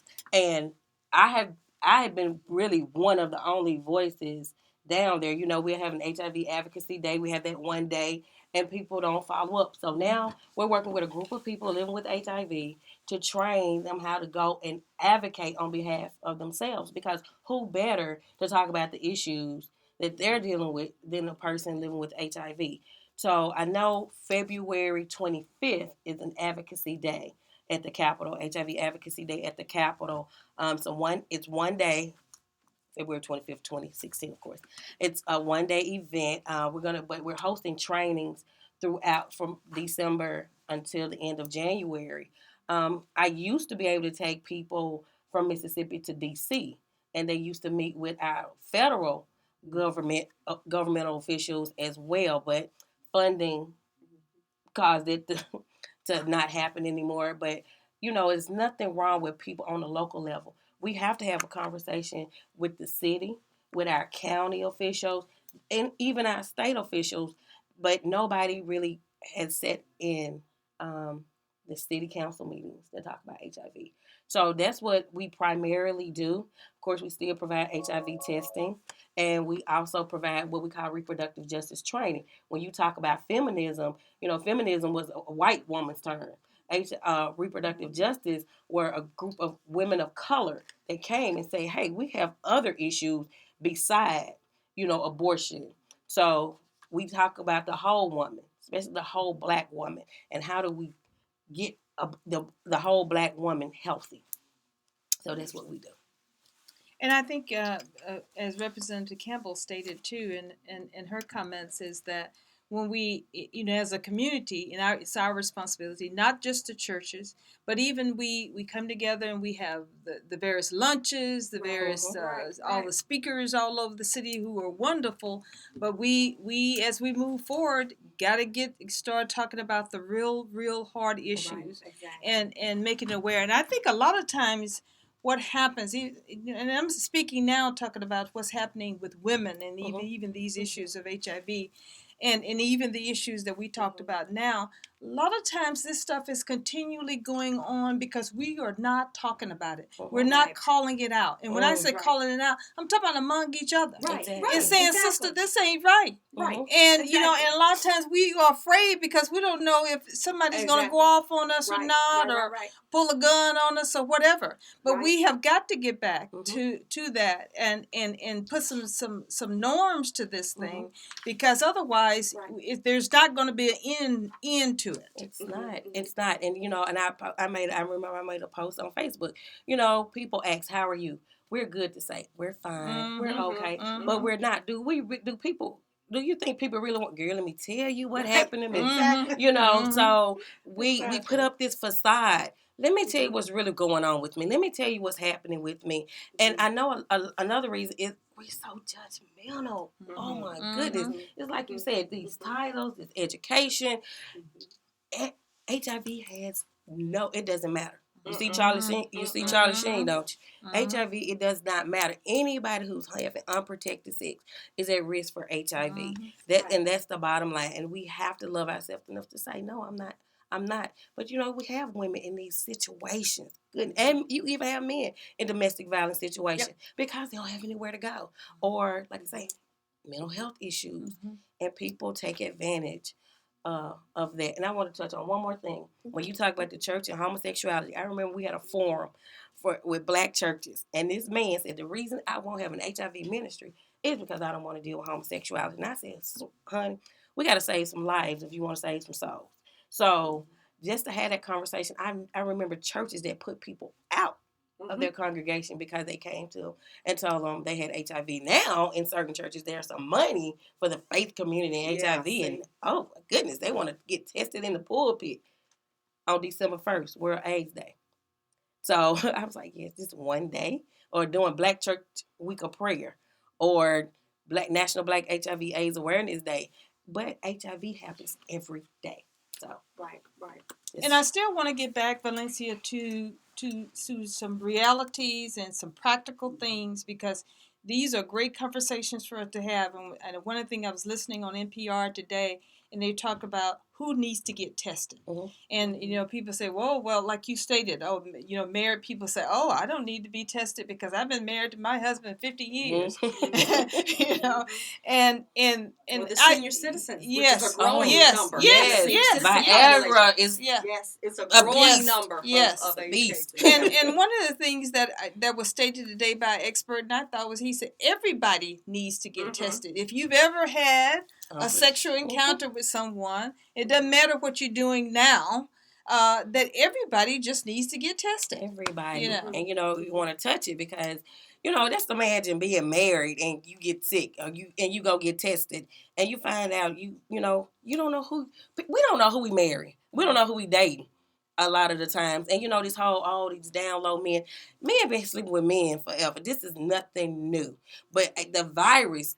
I have been really one of the only voices down there. You know, we're having HIV Advocacy Day. We have that one day, and people don't follow up. So now we're working with a group of people living with HIV to train them how to go and advocate on behalf of themselves, because who better to talk about the issues that they're dealing with than a person living with HIV. So I know February 25th is an advocacy day at the Capitol, HIV Advocacy Day at the Capitol. It's one day, February 25th, 2016, of course. It's a one-day event. We're hosting trainings throughout from December until the end of January. I used to be able to take people from Mississippi to D.C., and they used to meet with our federal governmental officials as well, but funding caused it to not happen anymore. But, there's nothing wrong with people on the local level. We have to have a conversation with the city, with our county officials, and even our state officials, but nobody really has sat in the city council meetings that talk about HIV. So that's what we primarily do. Of course, we still provide HIV testing, and we also provide what we call reproductive justice training. When you talk about feminism, feminism was a white woman's term. Reproductive justice were a group of women of color that came and say, hey, we have other issues beside, abortion. So we talk about the whole woman, especially the whole black woman, and how do we get the whole black woman healthy. So that's what we do. And I think, as Representative Campbell stated too in her comments, is that when we, as a community, it's our responsibility, not just the churches, but even we come together and we have the various lunches, the various, all the speakers all over the city who are wonderful. But we as we move forward, got to start talking about the real hard issues, and making it aware. And I think a lot of times what happens, and I'm speaking now, talking about what's happening with women and even these issues of HIV. And even the issues that we talked about now, a lot of times this stuff is continually going on because we are not talking about it. We're not calling it out. And when I say calling it out, I'm talking about among each other. And saying, sister, this ain't right. And, and a lot of times we are afraid because we don't know if somebody's going to go off on us or not, or pull a gun on us or whatever. But we have got to get back to that and put some norms to this thing, because otherwise there's not going to be an end to it. It's not. And, and I remember I made a post on Facebook. People ask, how are you? We're good to say, we're fine, we're okay, but we're not. Do you think people really want, girl, let me tell you what happened to me? So we put up this facade. Let me tell you what's really going on with me. Let me tell you what's happening with me. And I know another reason is we're so judgmental. Oh, my goodness. It's like you said, these titles, this education. HIV has it doesn't matter. You see Charlie Sheen. You see Charlie Sheen, don't you? Mhm. HIV. It does not matter. Anybody who's having unprotected sex is at risk for HIV. Mhm. And that's the bottom line. And we have to love ourselves enough to say, no, I'm not. I'm not. But we have women in these situations. Good. And you even have men in domestic violence situations because they don't have anywhere to go. Or, like I say, mental health issues. Mhm. And people take advantage of that. And I want to touch on one more thing. When you talk about the church and homosexuality, I remember we had a forum with black churches. And this man said, the reason I won't have an HIV ministry is because I don't want to deal with homosexuality. And I said, honey, we got to save some lives if you want to save some souls. So just to have that conversation, I remember churches that put people out of their congregation because they came to them and told them they had HIV. Now, in certain churches, there's some money for the faith community and HIV. And, oh, my goodness, they want to get tested in the pulpit on December 1st, World AIDS Day. So I was like, yes, just one day. Or doing Black Church Week of Prayer. Or National Black HIV AIDS Awareness Day. But HIV happens every day. So Right. And I still want to get back, Valencia, to some realities and some practical things, because these are great conversations for us to have. And one of the things I was listening on NPR today, and they talk about who needs to get tested. Mhm. And people say, well, like you stated, married people say, oh, I don't need to be tested because I've been married to my husband 50 years. And Or the senior citizens, yes, which is a growing yes, number. yes, The yes, Viagra is Yes, it's a a growing beast. number Yes. of Beast. and one of the things that was stated today by an expert, and I thought was, he said everybody needs to get tested. If you've ever had a sexual encounter with someone, it doesn't matter what you're doing now. That everybody just needs to get tested. Everybody. And you want to touch it because just imagine being married and you get sick or you go get tested and you find out you don't know who we marry. We don't know who we dating a lot of the times. And this whole all these down low men been sleeping with men forever. This is nothing new. But the virus,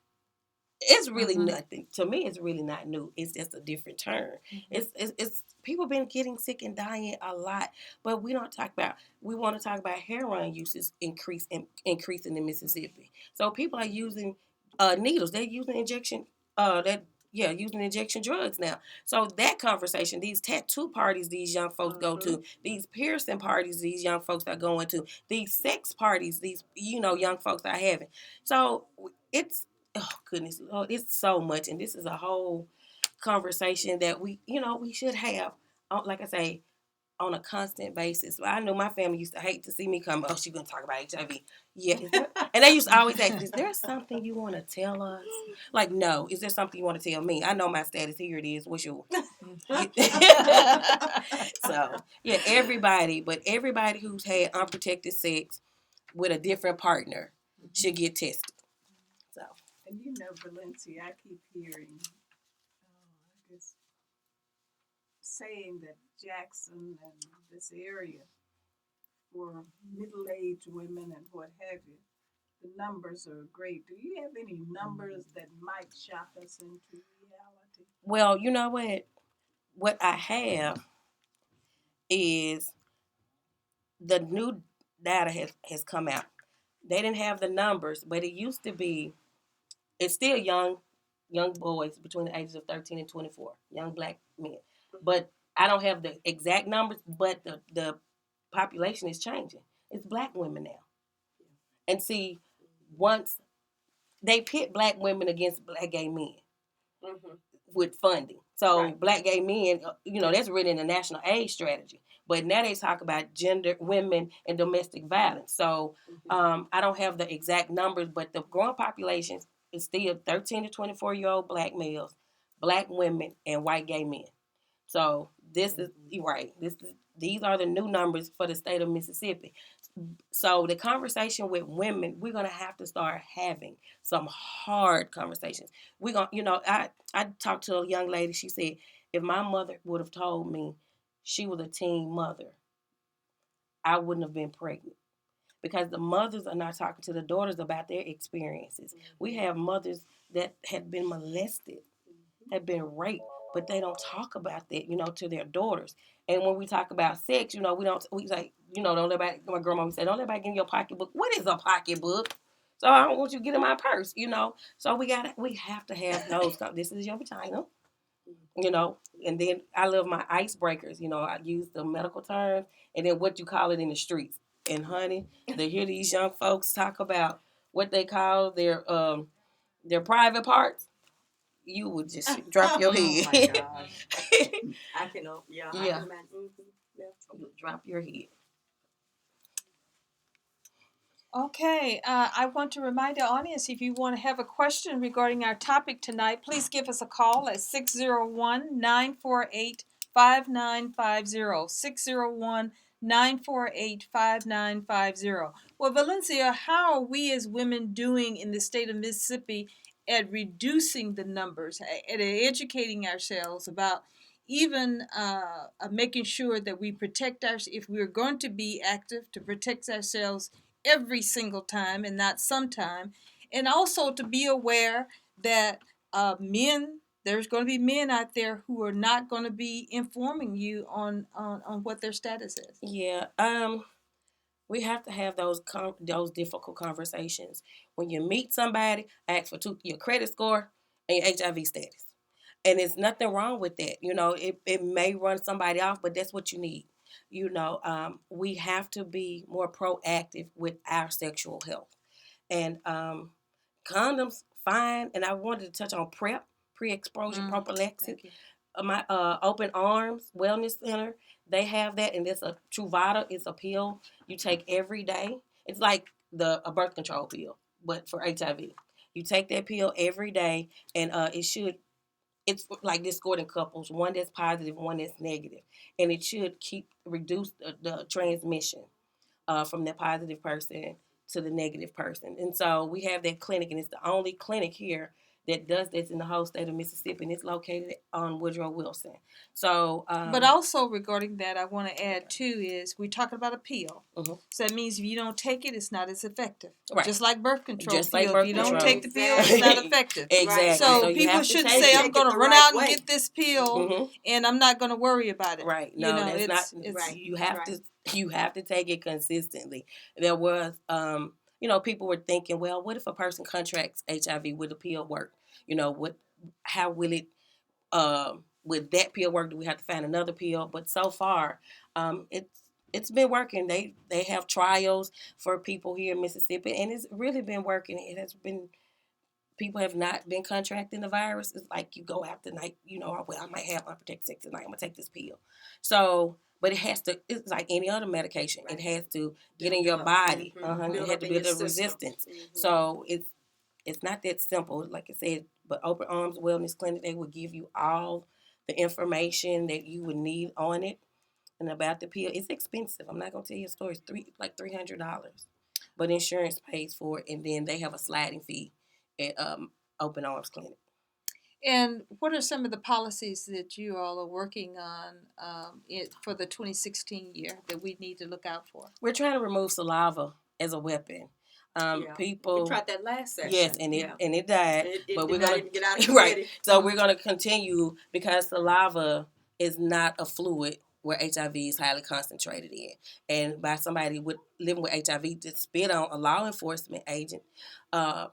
it's really nothing. To me, it's really not new. It's just a different term. It's people been getting sick and dying a lot, but we want to talk about heroin uses increasing in Mississippi. So people are using needles. They're using using injection drugs now. So that conversation, these tattoo parties these young folks go to, these piercing parties these young folks are going to, these sex parties these young folks are having. So it's oh goodness, it's so much, and this is a whole conversation that we should have, like I say, on a constant basis. I know my family used to hate to see me come. Oh, she's gonna talk about HIV. Yeah, and they used to always ask, "Is there something you want to tell us?" Like, no. Is there something you want to tell me? I know my status. Here it is. What's yours? So yeah, everybody who's had unprotected sex with a different partner should get tested. So. And Valencia, I keep hearing, I guess, saying that Jackson and this area for middle-aged women and what have you, the numbers are great. Do you have any numbers that might shock us into reality? Well, you know what? What I have is the new data has come out. They didn't have the numbers, but it used to be, it's still young boys between the ages of 13 and 24, young black men. But I don't have the exact numbers, but the population is changing. It's black women now. And see, once they pit black women against black gay men with funding. So black gay men, that's written in the National AIDS Strategy. But now they talk about gender, women, and domestic violence. So I don't have the exact numbers, but the growing population is still 13 to 24-year-old black males, black women, and white gay men. So this is right. These are the new numbers for the state of Mississippi. So the conversation with women, we're gonna have to start having some hard conversations. We're gonna, I talked to a young lady. She said, if my mother would have told me she was a teen mother, I wouldn't have been pregnant. Because the mothers are not talking to the daughters about their experiences. We have mothers that had been molested, had been raped, but they don't talk about that, to their daughters. And when we talk about sex, we don't let anybody, my grandma said, don't let anybody get in your pocketbook. What is a pocketbook? So I don't want you to get in my purse, So we have to have those. This is your vagina, and then I love my icebreakers. I use the medical terms, and then what you call it in the streets. And honey, to hear these young folks talk about what they call their private parts, you would just drop your head. Oh my gosh. I can, yeah. I Yeah. can imagine. Mm-hmm. Yeah. You drop your head. Okay, I want to remind the audience, if you want to have a question regarding our topic tonight, please give us a call at 601-948-5950, 601-948-5950. Well, Valencia, how are we as women doing in the state of Mississippi at reducing the numbers, at educating ourselves about even making sure that we protect if we're going to be active, to protect ourselves every single time and not sometime, and also to be aware that there's going to be men out there who are not going to be informing you on what their status is. Yeah, we have to have those difficult conversations. When you meet somebody, ask for your credit score and your HIV status, and there's nothing wrong with that. It may run somebody off, but that's what you need. We have to be more proactive with our sexual health. And condoms, fine. And I wanted to touch on PrEP, pre-exposure prophylaxis. My Open Arms Wellness Center, they have that, and it's a Truvada. It's a pill you take every day. It's like a birth control pill, but for HIV. You take that pill every day, and it's like this scored in couples, one that's positive, one that's negative. And it should reduce the transmission from the positive person to the negative person. And so we have that clinic, and it's the only clinic here that does this in the whole state of Mississippi, and it's located on Woodrow Wilson. So, but also regarding that, I want to add too is we're talking about a pill. Mm-hmm. So that means if you don't take it, it's not as effective. Right. Just like birth control Just pill. like birth if you don't control. take the pill, it's not effective. Exactly. Right. So you people have to shouldn't take say, it. I'm going to run right out and way. get this pill, Mm-hmm. and I'm not going to worry about it. Right. No, that's not. It's You have to take it consistently. There was, people were thinking, well, what if a person contracts HIV? Would the pill work? How will it? With that pill work? Do we have to find another pill? But so far, it's been working. They have trials for people here in Mississippi, and it's really been working. It has been. People have not been contracting the virus. It's like you go out tonight, I might have unprotected sex tonight. I'm going to take this pill. So, but it has to, it's like any other medication. Right. It has to get in your body. Mm-hmm. It has to build a resistance. Mm-hmm. So it's not that simple. Like I said, but Open Arms Wellness Clinic, they will give you all the information that you would need on it and about the pill. It's expensive. I'm not going to tell you a story. It's like $300. But insurance pays for it, and then they have a sliding fee at Open Arms Clinic. And what are some of the policies that you all are working on for the 2016 year that we need to look out for? We're trying to remove saliva as a weapon. People. We tried that last session. Yes, and it died. But we're gonna get out of it. Right. So we're gonna continue because saliva is not a fluid where HIV is highly concentrated in. And by somebody living with HIV to spit on a law enforcement agent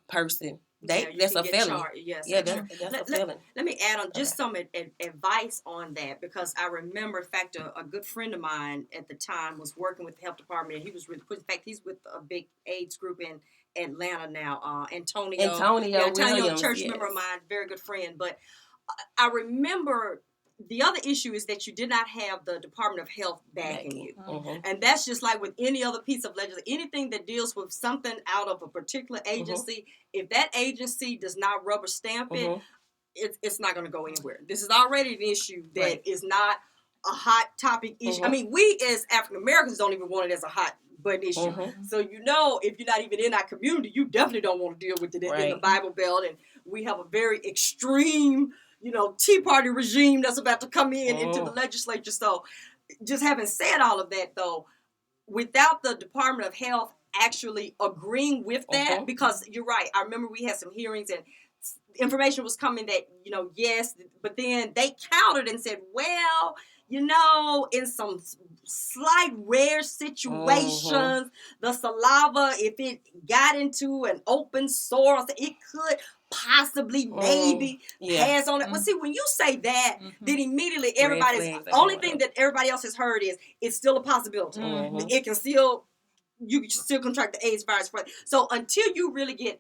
person, that's a felony. Yes, yeah, that's a felony. Let me add on just some advice on that, because I remember, in fact, a good friend of mine at the time was working with the health department, and he was really, in fact, he's with a big AIDS group in Atlanta now, Antonio Williams, church member of mine, very good friend. But I remember the other issue is that you did not have the Department of Health backing you. Mm-hmm. And that's just like with any other piece of legislation. Anything that deals with something out of a particular agency, if that agency does not rubber stamp it, it's not going to go anywhere. This is already an issue that is not a hot topic issue. I mean, we as African Americans don't even want it as a hot button issue. So, if you're not even in our community, you definitely don't want to deal with it in the Bible Belt. And we have a very extreme Tea Party regime that's about to come into the legislature. So just having said all of that, though, without the Department of Health actually agreeing with that, because you're right, I remember we had some hearings and information was coming that, yes, but then they countered and said, well, in some slight rare situations, the saliva, if it got into an open sore, it could possibly maybe pass on it. Well, see, when you say that, then immediately only thing that everybody else has heard is it's still a possibility. It can still, you can still contract the AIDS virus. So until you really get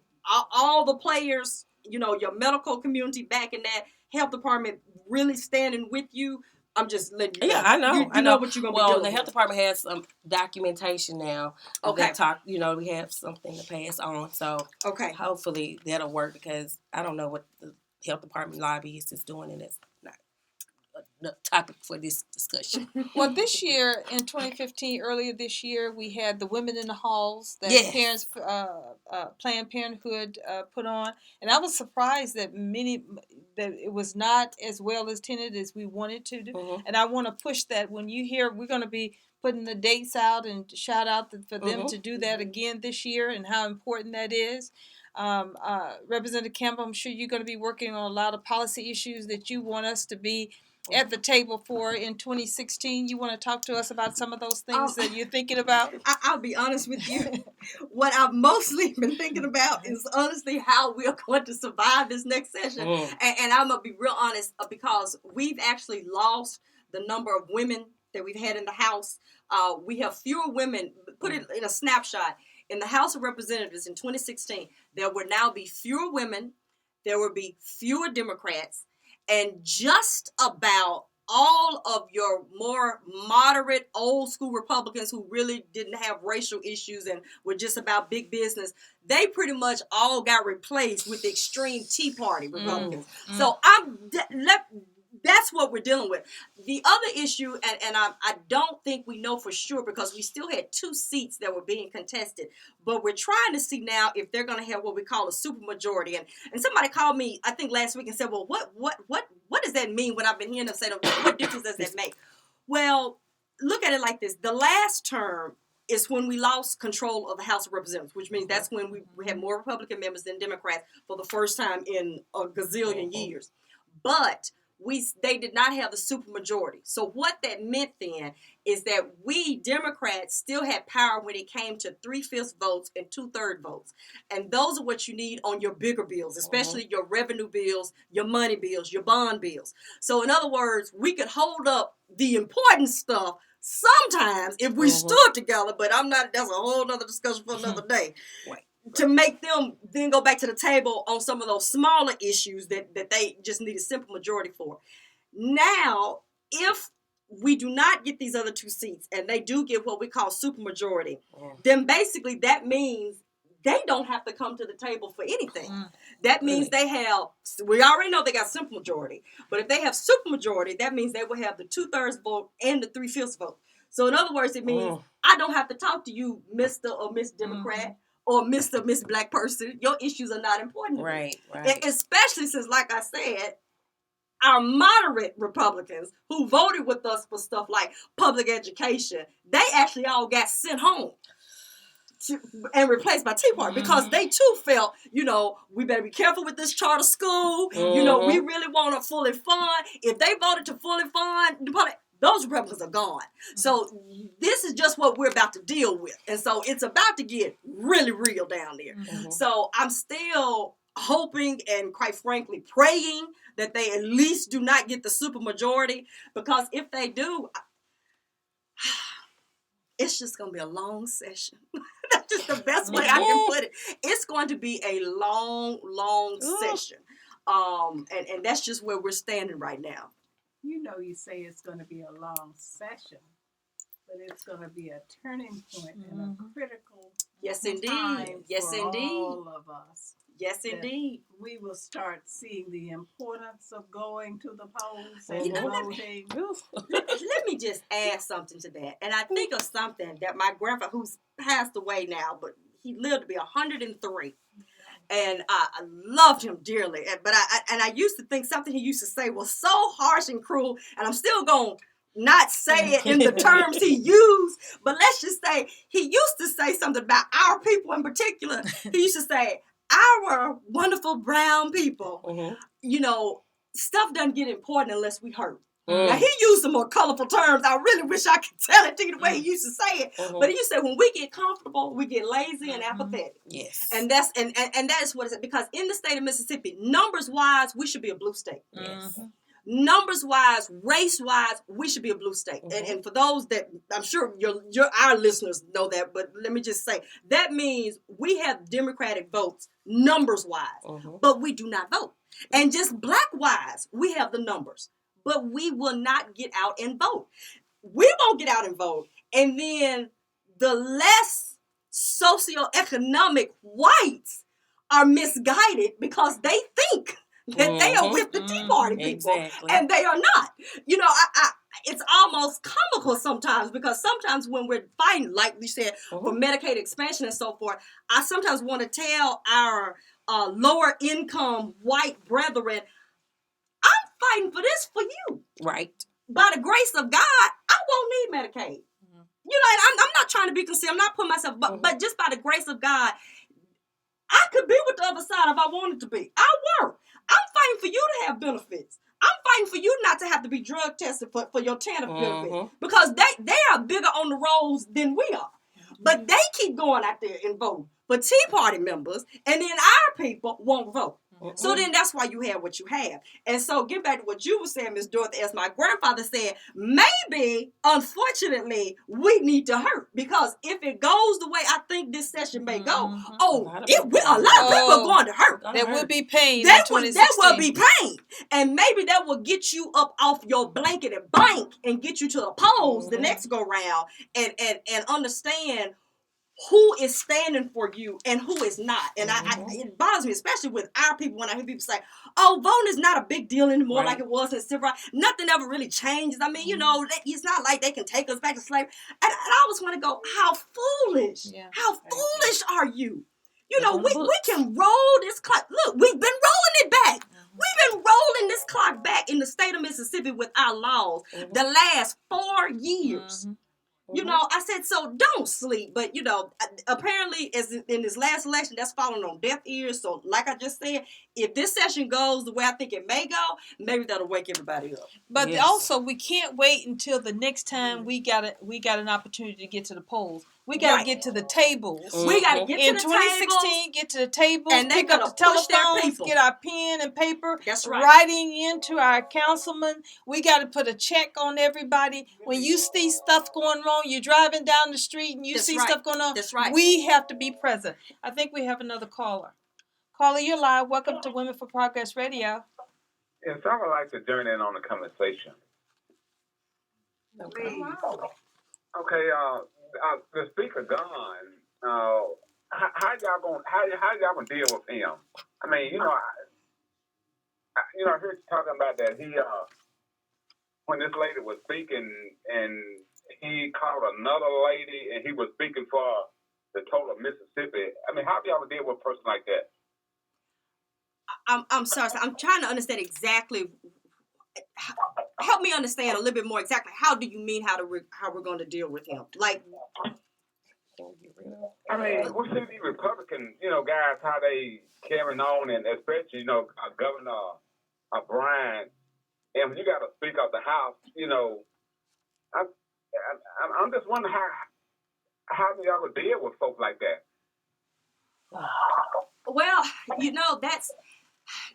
all the players, your medical community back in that health department really standing with you, I'm just letting you know. Yeah, I know. I know what you're going to be doing. Well, the health department has some documentation now. Okay. We have something to pass on. So hopefully that'll work, because I don't know what the health department lobbyist is doing, and it's not the topic for this discussion. Well, this year, in 2015, earlier this year, we had the Women in the Halls that parents, Planned Parenthood put on. And I was surprised that it was not as well attended as we wanted to do. And I want to push that. When you hear, we're going to be putting the dates out and shout out for them to do that again this year and how important that is. Representative Campbell, I'm sure you're going to be working on a lot of policy issues that you want us to be at the table for in 2016. You want to talk to us about some of those things that you're thinking about? I'll be honest with you. What I've mostly been thinking about is honestly how we're going to survive this next session. And I'm going to be real honest, because we've actually lost the number of women that we've had in the House. We have fewer women. Put it in a snapshot. In the House of Representatives in 2016, there will now be fewer women. There will be fewer Democrats. And just about all of your more moderate old school Republicans who really didn't have racial issues and were just about big business, they pretty much all got replaced with the extreme Tea Party Republicans. So that's what we're dealing with. The other issue, and I don't think we know for sure, because we still had 2 seats that were being contested, but we're trying to see now if they're going to have what we call a supermajority. And somebody called me, I think last week, and said, well, what does that mean? When I've been hearing them say, what difference does that make? Well, look at it like this. The last term is when we lost control of the House of Representatives, which means that's when we had more Republican members than Democrats for the first time in a gazillion years. But they did not have the supermajority. So what that meant then is that we Democrats still had power when it came to 3/5 votes and 2/3 votes. And those are what you need on your bigger bills, especially your revenue bills, your money bills, your bond bills. So in other words, we could hold up the important stuff sometimes if we stood together, but that's a whole other discussion for another day. Right. To make them then go back to the table on some of those smaller issues that they just need a simple majority for. Now, if we do not get these other 2 seats and they do get what we call supermajority, then basically that means they don't have to come to the table for anything. That means we already know they got simple majority, but if they have supermajority, that means they will have the 2/3 vote and the 3/5 vote. So in other words, it means I don't have to talk to you, Mr. or Miss Democrat, or Mr. or Miss Black person. Your issues are not important to me. Right. Especially since, like I said, our moderate Republicans who voted with us for stuff like public education, they actually all got sent home and replaced by Tea Party, because they too felt, we better be careful with this charter school. We really want to fully fund. If they voted to fully fund the public, those Republicans are gone. So this is just what we're about to deal with. And so it's about to get really real down there. So I'm still hoping and quite frankly praying that they at least do not get the supermajority, because if they do, it's just going to be a long session. That's just the best way I can put it. It's going to be a long session. And that's just where we're standing right now. You say it's going to be a long session, but it's going to be a turning point and a critical time for all of us. Yes, indeed. We will start seeing the importance of going to the polls and voting. Let me just add something to that. And I think of something that my grandfather, who's passed away now, but he lived to be 103. And I loved him dearly. But I used to think something he used to say was so harsh and cruel. And I'm still going to not say it in the terms he used. But let's just say he used to say something about our people in particular. He used to say, our wonderful brown people, stuff doesn't get important unless we hurt. Now, he used some more colorful terms. I really wish I could tell it to you the way he used to say it. But he said, when we get comfortable, we get lazy and apathetic. Yes. And that's and that is what it is. Because in the state of Mississippi, numbers-wise, we should be a blue state. Yes. Numbers-wise, race-wise, we should be a blue state. And for those that, I'm sure our listeners know that, but let me just say, that means we have Democratic votes numbers-wise, but we do not vote. And just black-wise, we have the numbers, but we will not get out and vote. We won't get out and vote. And then the less socioeconomic whites are misguided because they think that they are with the Tea Party people, and they are not. You know, it's almost comical sometimes, because sometimes when we're fighting, like we said, for Medicaid expansion and so forth, I sometimes want to tell our lower income white brethren, I'm fighting for this for you. Right. By the grace of God, I won't need Medicaid. You know, and I'm not trying to be conceited. I'm not putting myself, but just by the grace of God, I could be with the other side if I wanted to be. I work. I'm fighting for you to have benefits. I'm fighting for you not to have to be drug tested for your TANF benefit, because they are bigger on the rolls than we are. But they keep going out there and voting for Tea Party members, and then our people won't vote. So then that's why you have what you have. And so get back to what you were saying, Miss Dorothy, as my grandfather said, maybe, unfortunately, we need to hurt. Because if it goes the way I think this session may go, a lot of people are going to hurt. There will be pain. There will be pain. And maybe that will get you up off your blanket and blank and get you to the polls the next go round and understand who is standing for you and who is not. And it bothers me, especially with our people, when I hear people say, oh, voting is not a big deal anymore like it was in civil rights. Nothing ever really changes. I mean, you know, it's not like they can take us back to slavery. And I always want to go, how foolish. Yeah. How foolish are you? You know, we can roll this clock. Look, we've been rolling it back. We've been rolling this clock back in the state of Mississippi with our laws the last 4 years. You know, I said, so don't sleep. But, you know, apparently, as in this last election, that's falling on deaf ears. So, like I just said, if this session goes the way I think it may go, maybe that'll wake everybody up. But also, we can't wait until the next time we got an opportunity to get to the polls. We got to get to the tables. We got to get to the tables. In 2016, get to the tables, and pick up the telephones, get our pen and paper. That's right. Writing into our councilman. We got to put a check on everybody. When you see stuff going wrong, you're driving down the street and you see stuff going on. That's right. We have to be present. I think we have another caller. Caller, you're live. Welcome to Women for Progress Radio. Yes, I would like to join in on the conversation. Okay, the speaker gone. How y'all gonna deal with him? I mean, I heard you talking about that. He when this lady was speaking and he called another lady and he was speaking for the total Mississippi. I mean, how do y'all deal with a person like that? I'm sorry. I'm trying to understand exactly. Help me understand a little bit more exactly. How do you mean how we're going to deal with him? Like, I mean, we see these Republican, guys, how they carrying on, and especially, Governor Bryan. And when you got to speak of the House, I'm just wondering how do y'all deal with folks like that? Well,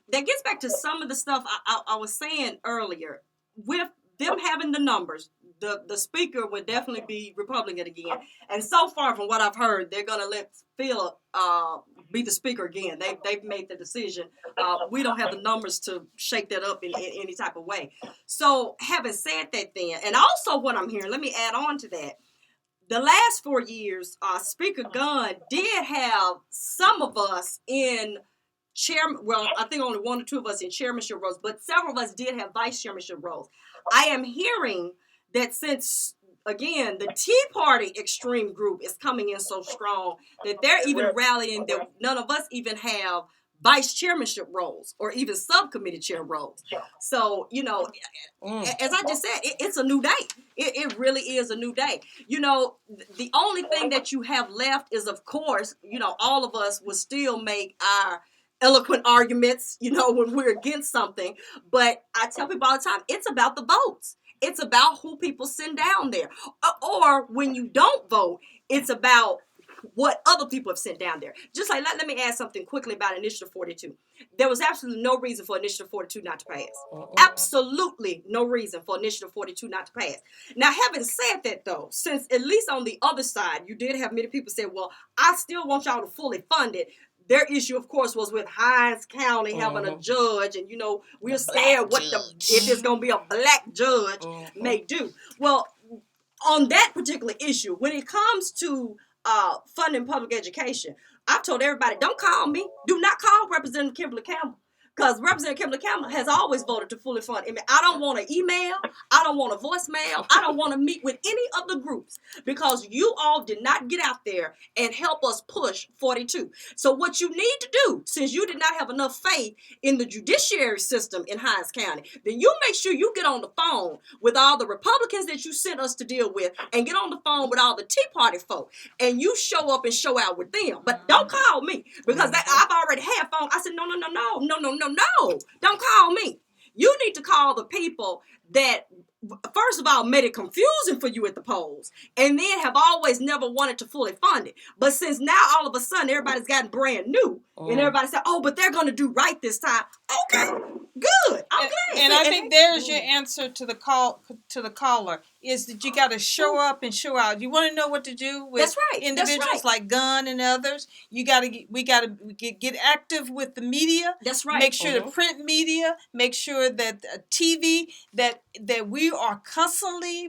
that gets back to some of the stuff I was saying earlier. With them having the numbers, the speaker would definitely be Republican again. And so far, from what I've heard, they're going to let Phil be the speaker again. They've made the decision. We don't have the numbers to shake that up in any type of way. So having said that then, and also what I'm hearing, let me add on to that. The last 4 years, Speaker Gunn did have some of us in chairman. Well, I think only 1 or 2 of us in chairmanship roles, but several of us did have vice chairmanship roles. I am hearing that since, again, the Tea Party extreme group is coming in so strong that they're even rallying that none of us even have vice chairmanship roles or even subcommittee chair roles. So, as I just said, it's a new day. It really is a new day. The only thing that you have left is, of course, all of us will still make our eloquent arguments, when we're against something. But I tell people all the time, it's about the votes. It's about who people send down there. Or when you don't vote, it's about what other people have sent down there. Just like, let me add something quickly about Initiative 42. There was absolutely no reason for Initiative 42 not to pass. Absolutely no reason for Initiative 42 not to pass. Now, having said that, though, since at least on the other side, you did have many people say, well, I still want y'all to fully fund it. Their issue, of course, was with Hinds County having a judge, and we're scared what if it's going to be a black judge may do. Well, on that particular issue, when it comes to funding public education, I've told everybody, don't call me. Do not call Representative Kimberly Campbell. Because Representative Kimberly Campbell has always voted to fully fund. I don't want an email. I don't want a voicemail. I don't want to meet with any of the groups because you all did not get out there and help us push 42. So what you need to do, since you did not have enough faith in the judiciary system in Hinds County, then you make sure you get on the phone with all the Republicans that you sent us to deal with and get on the phone with all the Tea Party folk and you show up and show out with them. But don't call me because I've already had phone. I said, no. Don't call me. You need to call the people that, first of all, made it confusing for you at the polls, and then have always never wanted to fully fund it. But since now all of a sudden everybody's gotten brand new, and everybody said, oh, but they're going to do right this time. Okay, good. I'm glad. And I think there's your answer to the caller is that you got to show up and show out. You want to know what to do with individuals like Gunn and others. We got to get active with the media. That's right. Make sure the print media. Make sure that TV that we are constantly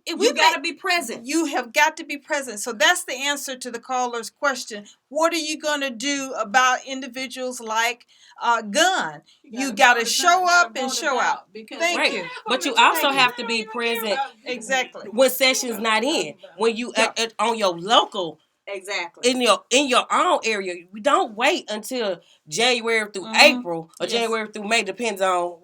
you got to be present. You have got to be present. So that's the answer to the caller's question. What are you going to do about individuals like Gunn? You got to show up and show out. Thank you. But you also have to be present. Exactly. When session's not in. When you on your local. Exactly. In your own area, we don't wait until January through April or January through May, depends on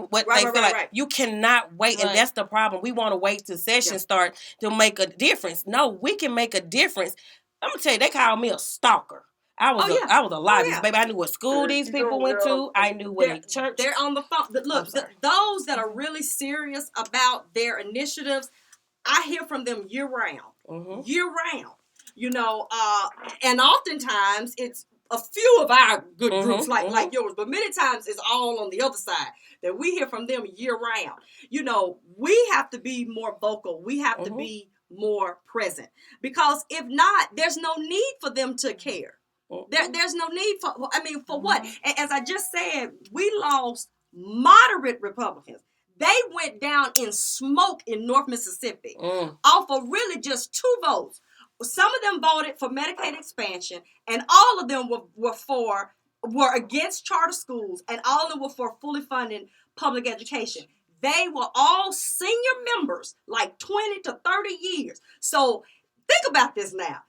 what they feel like. You cannot wait, and that's the problem. We want to wait till session start to make a difference. No, we can make a difference. I'm gonna tell you, they call me a stalker. I was a lobbyist, baby. I knew what school these people went to. I knew what church. They're on the phone. Look, those that are really serious about their initiatives, I hear from them year round. Year round. And oftentimes it's a few of our good groups like yours, but many times it's all on the other side that we hear from them year round. We have to be more vocal. We have to be more present because if not, there's no need for them to care. There's no need for what? As I just said, we lost moderate Republicans. They went down in smoke in North Mississippi off of really just 2 votes. Some of them voted for Medicaid expansion, and all of them were against charter schools, and all of them were for fully funding public education. They were all senior members, like 20 to 30 years. So think about this now.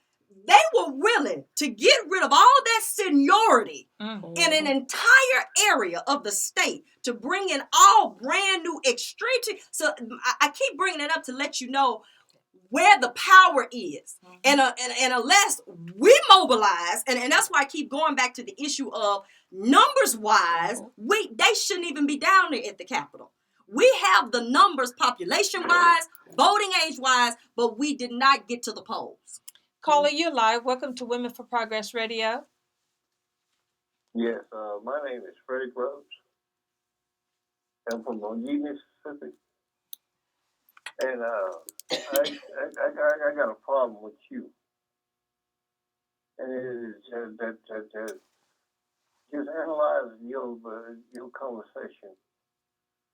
They were willing to get rid of all that seniority in an entire area of the state to bring in all brand new extreme. So I keep bringing it up to let you know where the power is. And unless we mobilize, and that's why I keep going back to the issue of numbers-wise, they shouldn't even be down there at the Capitol. We have the numbers population-wise, voting age-wise, but we did not get to the polls. Caller, you're live. Welcome to Women for Progress Radio. Yes, my name is Freddie Rhodes. I'm from Montgomery, Mississippi. And I got a problem with you. And it is that just analyzing your conversation.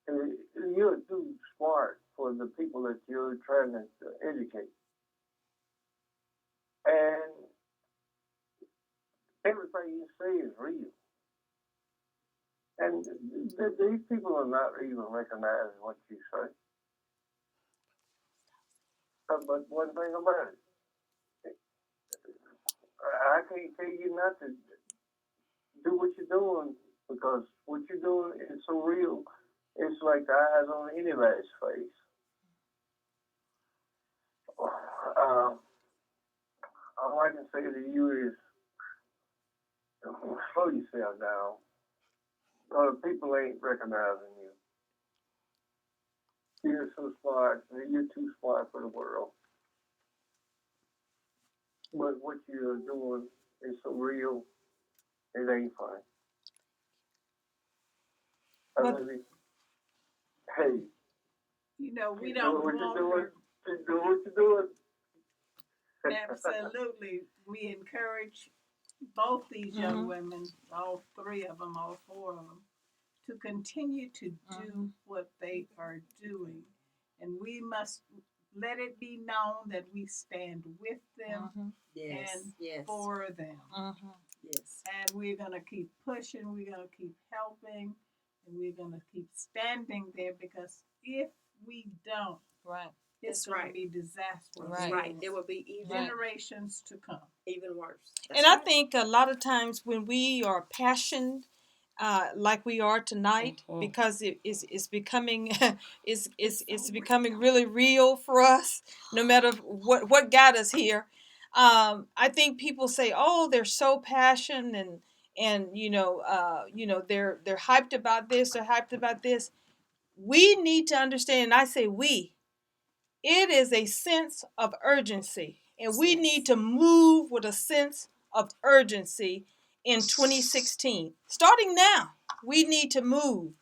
And you're too smart for the people that you're trying to educate. And everything you say is real. And these people are not even recognizing what you say. But one thing about it, I can't tell you not to do what you're doing because what you're doing is so real. It's like the eyes on anybody's face. All I can say to you is slow yourself down. People ain't recognizing you. You're so smart. You're too smart for the world. But what you're doing is so real, it ain't funny. Hey. You know, we keep don't doing what want you're doing. her. Keep doing what you're doing. Absolutely. We encourage both these young women, all three of them, all four of them, to continue to do what they are doing. And we must let it be known that we stand with them and for them. Yes. And we're going to keep pushing, we're going to keep helping, and we're going to keep standing there, because if we don't, it's going to be disastrous. Right. There will be even generations to come. Even worse. And I think a lot of times when we are passionate, like we are tonight, because it's becoming it's becoming really real for us. No matter what got us here, I think people say, "Oh, they're so passionate and they're hyped about this, they're hyped about this." We need to understand, and I say we. It is a sense of urgency, and we need to move with a sense of urgency in 2016. Starting now, we need to move.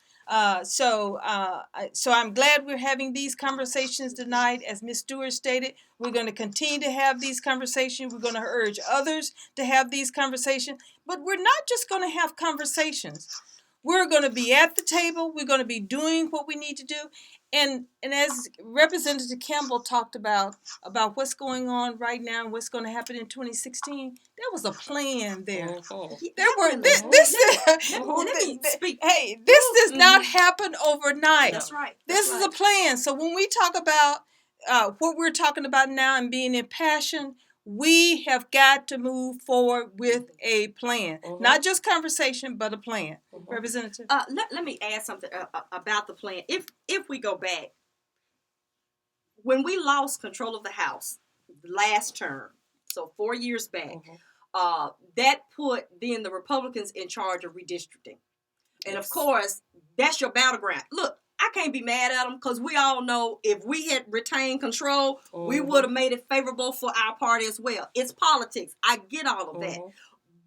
So I'm glad we're having these conversations tonight. As Ms. Stewart stated, we're going to continue to have these conversations. We're going to urge others to have these conversations. But we're not just going to have conversations. We're going to be at the table. We're going to be doing what we need to do. And as Representative Campbell talked about what's going on right now and what's going to happen in 2016, there was a plan there. There were this. Let me speak. Hey, this does not happen overnight. That's right. This is a plan. So when we talk about what we're talking about now and being impassioned, we have got to move forward with a plan. Not just conversation, but a plan. Representative? Let me add something about the plan. If we go back, when we lost control of the House last term, so 4 years back, that put then the Republicans in charge of redistricting. And of course, that's your battleground. Look, I can't be mad at them, because we all know if we had retained control, we would have made it favorable for our party as well. It's politics. I get all of that.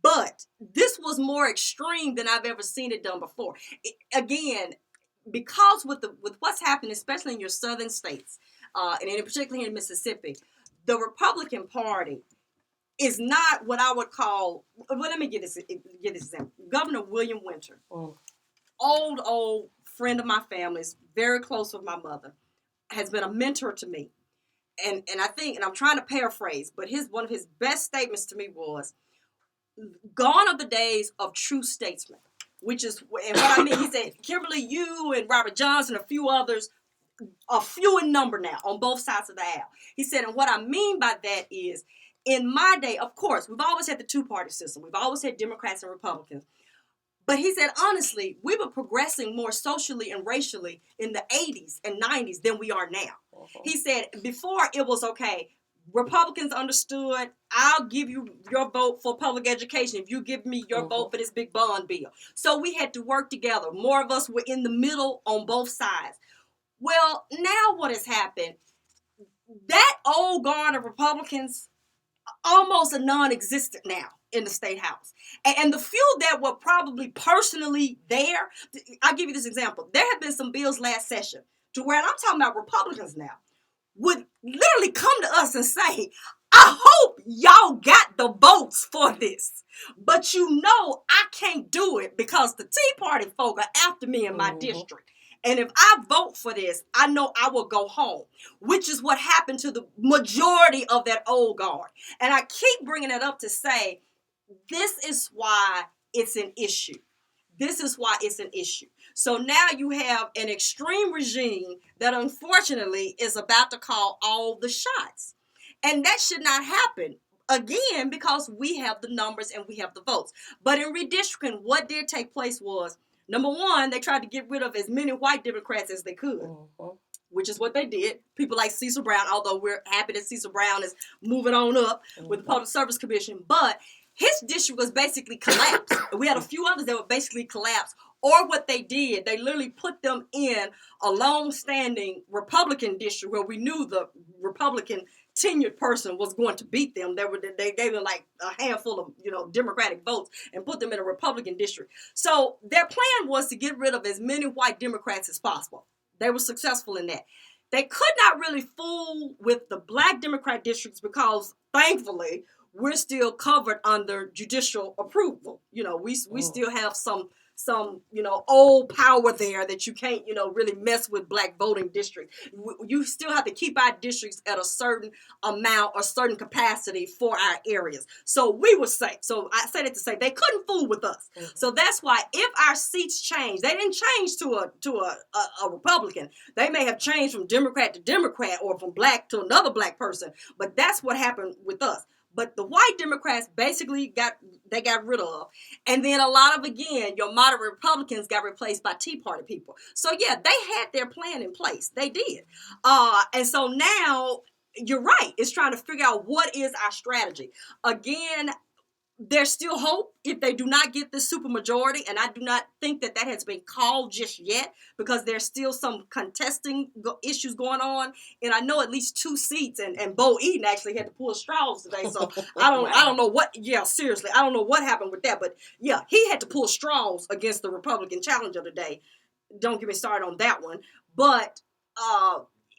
But this was more extreme than I've ever seen it done before. Again, because with what's happened, especially in your southern states, and in particular here in Mississippi, the Republican Party is not what I would call. Well, let me get this example. Governor William Winter, old friend of my family's, very close with my mother, has been a mentor to me. And I think, and I'm trying to paraphrase, but one of his best statements to me was, "Gone are the days of true statesmen," which is, and what I mean, he said, Kimberly, you and Robert Johnson, a few others, are few in number now on both sides of the aisle. He said, and what I mean by that is, in my day, of course, we've always had the two-party system. We've always had Democrats and Republicans. But he said, honestly, we were progressing more socially and racially in the 80s and 90s than we are now. He said, before it was okay, Republicans understood, I'll give you your vote for public education if you give me your vote for this big bond bill. So we had to work together. More of us were in the middle on both sides. Well, now what has happened, that old guard of Republicans, almost a non-existent now in the state house. And the few that were probably personally there, I'll give you this example. There have been some bills last session to where, and I'm talking about Republicans now, would literally come to us and say, I hope y'all got the votes for this. But you know I can't do it because the Tea Party folk are after me in my district. And if I vote for this, I know I will go home, which is what happened to the majority of that old guard. And I keep bringing it up to say, this is why it's an issue. This is why it's an issue. So now you have an extreme regime that unfortunately is about to call all the shots. And that should not happen, again, because we have the numbers and we have the votes. But in redistricting, what did take place was, number one, they tried to get rid of as many white Democrats as they could, which is what they did. People like Cecil Brown, although we're happy that Cecil Brown is moving on up with the Public Service Commission. But his district was basically collapsed. We had a few others that were basically collapsed. Or what they did, they literally put them in a long-standing Republican district where we knew the Republican tenured person was going to beat them. They gave them like a handful of Democratic votes and put them in a Republican district. So their plan was to get rid of as many white Democrats as possible. They were successful in that. They could not really fool with the black Democrat districts because, thankfully, we're still covered under judicial approval. We still have some old power there that you can't, really mess with black voting districts. You still have to keep our districts at a certain amount or certain capacity for our areas. So we were safe. So I say that to say they couldn't fool with us. Mm-hmm. So that's why if our seats change, they didn't change to a Republican. They may have changed from Democrat to Democrat or from black to another black person. But that's what happened with us. But the white Democrats basically got rid of. And then a lot of, again, your moderate Republicans got replaced by Tea Party people. So, yeah, they had their plan in place. They did. And so now, you're right. It's trying to figure out what is our strategy. Again, there's still hope if they do not get this supermajority, and I do not think that has been called just yet because there's still some contesting issues going on, and I know at least 2 seats, and Bo Eden actually had to pull straws today, so I don't know what. Yeah, seriously, I don't know what happened with that, but yeah, he had to pull straws against the Republican challenger today. Don't get me started on that one, but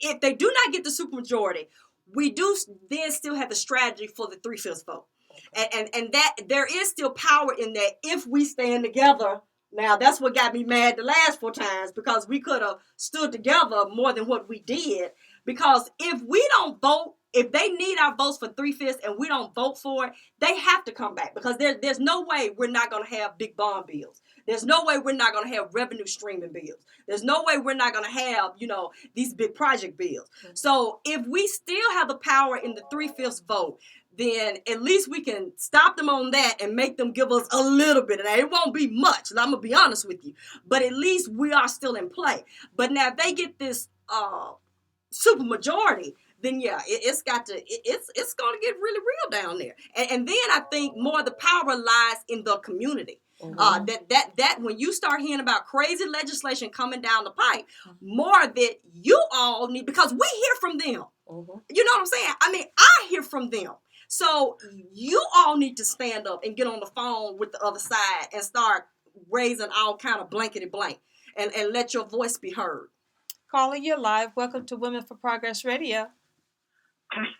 if they do not get the supermajority, we do then still have the strategy for the 3/5 vote. And that there is still power in that if we stand together. Now, that's what got me mad the last 4 times because we could have stood together more than what we did. Because if we don't vote, if they need our votes for 3/5 and we don't vote for it, they have to come back because there's no way we're not going to have big bond bills. There's no way we're not going to have revenue streaming bills. There's no way we're not going to have, these big project bills. Mm-hmm. So if we still have the power in the 3/5 vote, then at least we can stop them on that and make them give us a little bit. And it won't be much, I'm going to be honest with you. But at least we are still in play. But now if they get this supermajority, then yeah, it's going to get really real down there. And then I think more of the power lies in the community. Mm-hmm. That when you start hearing about crazy legislation coming down the pipe, more that you all need, because we hear from them. Mm-hmm. You know what I'm saying? I mean, I hear from them. So you all need to stand up and get on the phone with the other side and start raising all kind of blankety blank and let your voice be heard. Caller, you're live. Welcome to Women for Progress Radio.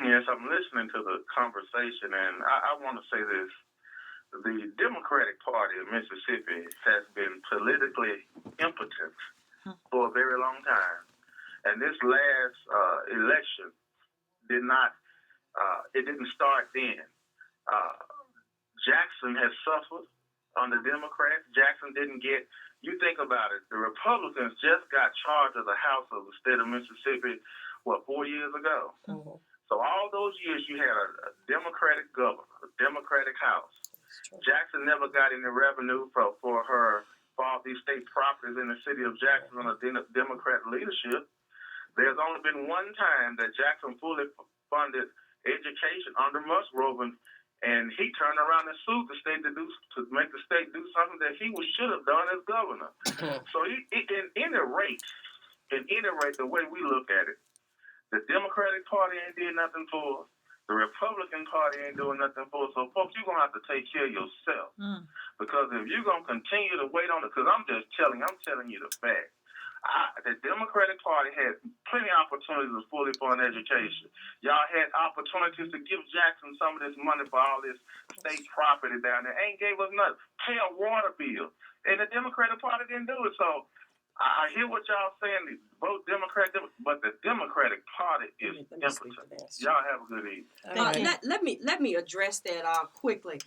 Yes, I'm listening to the conversation, and I want to say this. The Democratic Party of Mississippi has been politically impotent for a very long time. And this last election didn't start then. Jackson has suffered on the Democrats. Jackson didn't get, you think about it, the Republicans just got charge of the House of the state of Mississippi, 4 years ago? Mm-hmm. So all those years you had a Democratic governor, a Democratic House. Jackson never got any revenue for all these state properties in the city of Jackson under Democrat leadership. There's only been one time that Jackson fully funded education under Musgrove, and he turned around and sued the state to make the state do something that he should have done as governor. So in any rate, the way we look at it, the Democratic Party ain't did nothing for us. The Republican Party ain't doing nothing for us. So, folks, you're going to have to take care of yourself. Because if you're going to continue to wait on it, because I'm telling you the fact. The Democratic Party had plenty of opportunities to fully fund education. Y'all had opportunities to give Jackson some of this money for all this state property down there. Ain't gave us nothing. Pay a water bill. And the Democratic Party didn't do it. So I hear what y'all saying, vote Democrat, but the Democratic Party is impotent. Y'all have a good evening. Let me address that quickly.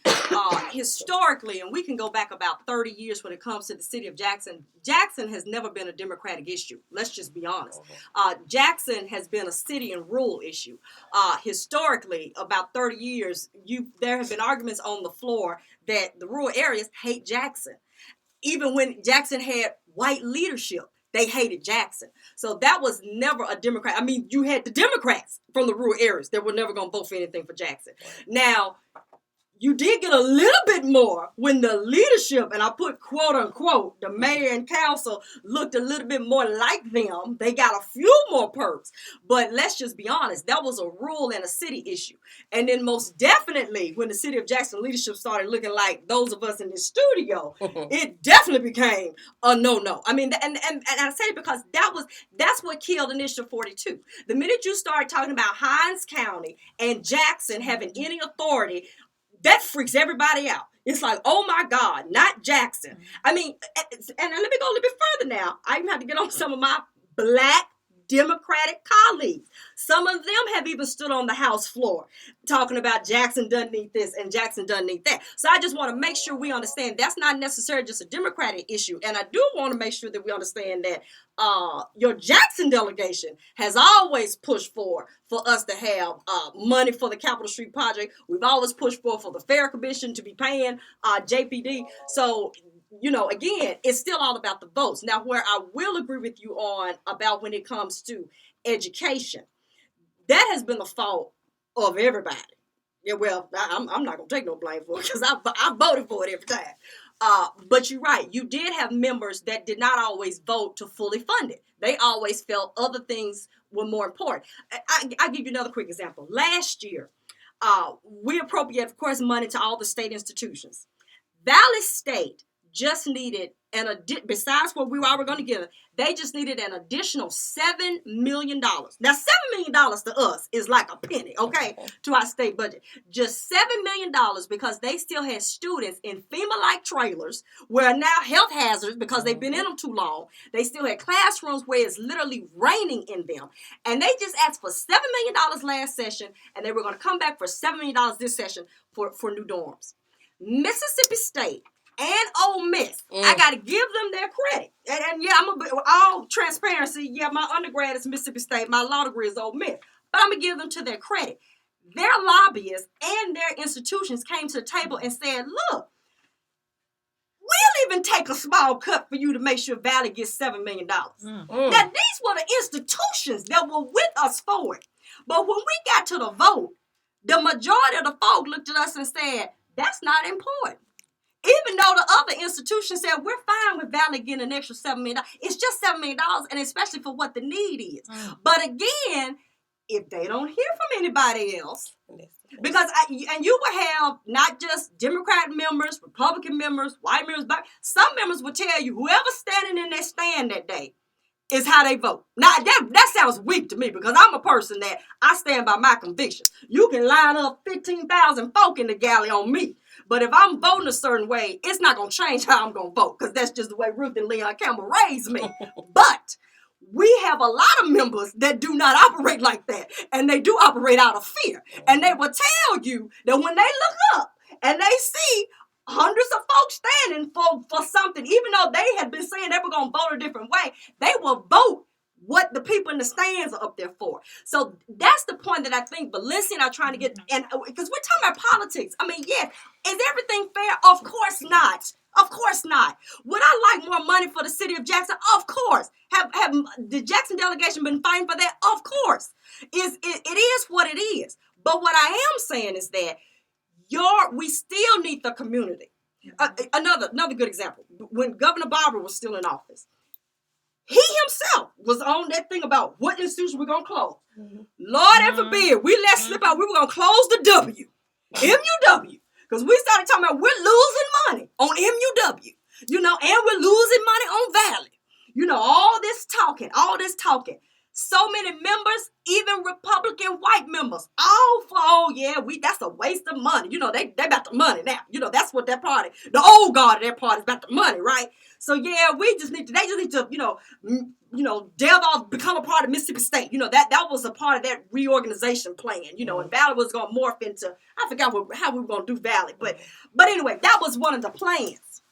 Historically, and we can go back about 30 years when it comes to the city of Jackson. Jackson has never been a Democratic issue. Let's just be honest. Jackson has been a city and rural issue. Historically, about 30 years, there have been arguments on the floor that the rural areas hate Jackson. Even when Jackson had white leadership, they hated Jackson. So that was never a Democrat. I mean, you had the Democrats from the rural areas that were never going to vote for anything for Jackson. Now, you did get a little bit more when the leadership, and I put quote unquote, the mayor and council looked a little bit more like them. They got a few more perks. But let's just be honest, that was a rural and a city issue. And then most definitely when the city of Jackson leadership started looking like those of us in this studio, it definitely became a no-no. I mean, and I say it because that's what killed Initiative 42. The minute you start talking about Hinds County and Jackson having any authority, that freaks everybody out. It's like, oh my God, not Jackson. I mean, and let me go a little bit further now. I even have to get on some of my Black Democratic colleagues. Some of them have even stood on the House floor talking about Jackson doesn't need this and Jackson doesn't need that. So I just want to make sure we understand that's not necessarily just a Democratic issue. And I do want to make sure that we understand that your Jackson delegation has always pushed for us to have money for the Capitol Street project. We've always pushed for the Fair Commission to be paying JPD. So again, it's still all about the votes. Now, where I will agree with you on about when it comes to education, that has been the fault of everybody. Yeah, well, I'm not going to take no blame for it because I voted for it every time. But you're right. You did have members that did not always vote to fully fund it. They always felt other things were more important. I'll give you another quick example. Last year, we appropriated, of course, money to all the state institutions. Valley State just needed besides what we were already going to give, they just needed an additional $7 million. Now, $7 million to us is like a penny, okay, to our state budget. Just $7 million because they still had students in FEMA-like trailers where now health hazards because they've been in them too long. They still had classrooms where it's literally raining in them. And they just asked for $7 million last session, and they were going to come back for $7 million this session for new dorms. Mississippi State and Ole Miss, I got to give them their credit. And yeah, all transparency, yeah, my undergrad is Mississippi State, my law degree is Ole Miss. But I'm going to give them to their credit. Their lobbyists and their institutions came to the table and said, look, we'll even take a small cut for you to make sure Valley gets $7 million. Now, these were the institutions that were with us for it. But when we got to the vote, the majority of the folk looked at us and said, that's not important. Even though the other institutions said, we're fine with Valley getting an extra $7 million. It's just $7 million, and especially for what the need is. But again, if they don't hear from anybody else, because you will have not just Democrat members, Republican members, white members, but some members will tell you whoever's standing in their stand that day is how they vote. Now, that sounds weak to me because I'm a person that I stand by my convictions. You can line up 15,000 folk in the galley on me. But if I'm voting a certain way, it's not going to change how I'm going to vote because that's just the way Ruth and Leon Campbell raised me. But we have a lot of members that do not operate like that. And they do operate out of fear. And they will tell you that when they look up and they see hundreds of folks standing for something, even though they had been saying they were going to vote a different way, they will vote what the people in the stands are up there for. So that's the point that I think Valencia and I are trying to get, and because we're talking about politics. I mean, yeah, is everything fair? Of course not. Of course not. Would I like more money for the city of Jackson? Of course. Have the Jackson delegation been fighting for that? Of course. It is what it is. But what I am saying is that we still need the community. Another good example. When Governor Barber was still in office, he himself was on that thing about what institution we're going to close. Lord and forbid, we let slip out, we were going to close the W. MUW. Because we started talking about we're losing money on MUW. And we're losing money on Valley. All this talking. So many members, even Republican white members, all for, that's a waste of money. They about the money now. That's what that party, the old guard of that party is about the money, right? So they just need to, delve off, become a part of Mississippi State. That was a part of that reorganization plan, and Valley was going to morph into, I forgot how we were going to do Valley. But anyway, that was one of the plans.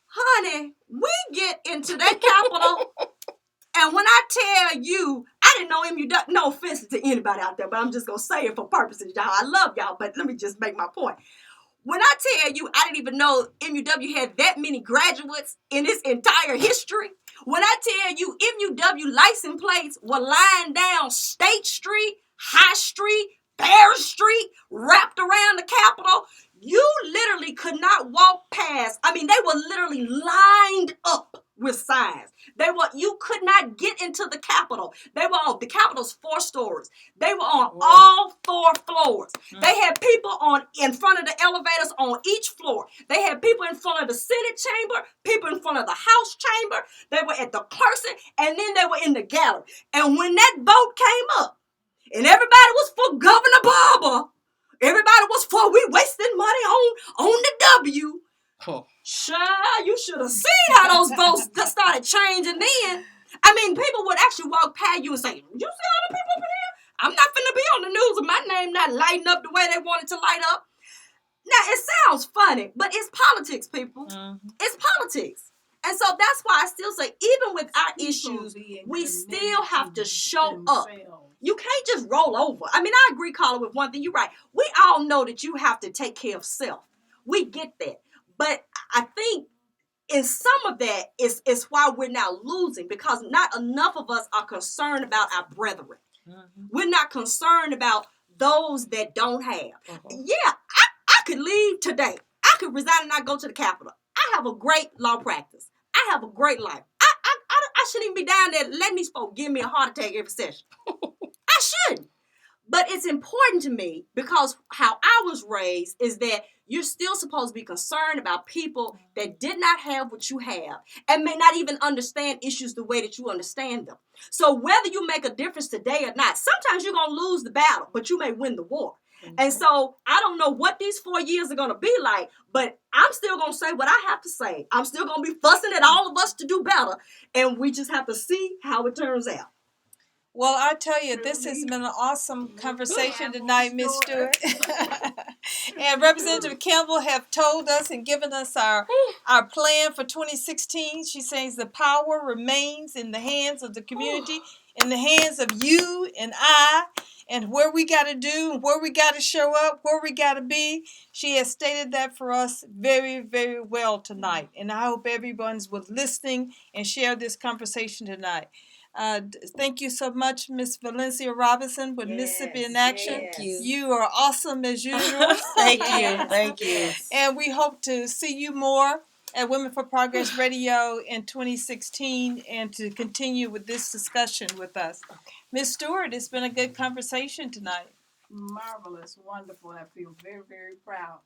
Honey, we get into that Capitol. And when I tell you, I didn't know MUW, no offense to anybody out there, but I'm just going to say it for purposes, y'all. I love y'all, but let me just make my point. When I tell you, I didn't even know MUW had that many graduates in its entire history. When I tell you MUW license plates were lying down State Street, High Street, Bear Street, wrapped around the Capitol, You literally could not walk past. I mean, they were literally lined up with signs. You could not get into the Capitol. The Capitol's 4 stories. They were on all 4 floors. They had people in front of the elevators on each floor. They had people in front of the Senate chamber, people in front of the House chamber. They were at the clerk's, and then they were in the gallery. And when that vote came up, and everybody was for Governor Barber, everybody was for we wasting money on the W. Child, you should have seen how those votes started changing then. I mean, people would actually walk past you and say, you see all the people over here? I'm not finna be on the news and my name not lighting up the way they wanted to light up. Now, it sounds funny, but it's politics, people. Mm-hmm. It's politics. And so that's why I still say, even with our issues, we still have to show up. You can't just roll over. I mean, I agree, Carla, with one thing. You're right. We all know that you have to take care of self. We get that. But I think in some of that is why we're now losing, because not enough of us are concerned about our brethren. Mm-hmm. We're not concerned about those that don't have. Mm-hmm. Yeah, I could leave today. I could resign and not go to the Capitol. I have a great law practice. I have a great life. I shouldn't even be down there letting these folks give me a heart attack every session. I shouldn't. But it's important to me because how I was raised is that you're still supposed to be concerned about people that did not have what you have and may not even understand issues the way that you understand them. So whether you make a difference today or not, sometimes you're going to lose the battle, but you may win the war. Mm-hmm. And so I don't know what these 4 years are going to be like, but I'm still going to say what I have to say. I'm still going to be fussing at all of us to do better. And we just have to see how it turns out. Well, I tell you, this has been an awesome conversation tonight, Ms. Stewart. And Representative Campbell have told us and given us our plan for 2016. She says the power remains in the hands of the community, in the hands of you and I, and where we got to do, where we got to show up, where we got to be. She has stated that for us very, very well tonight. And I hope everyone's listening and share this conversation tonight. Thank you so much, Miss Valencia Robinson with Mississippi in Action. Thank you. You are awesome as usual. Thank you. And we hope to see you more at Women for Progress Radio in 2016 and to continue with this discussion with us. Okay. Miss Stewart, it's been a good conversation tonight. Marvelous, wonderful. I feel very, very proud.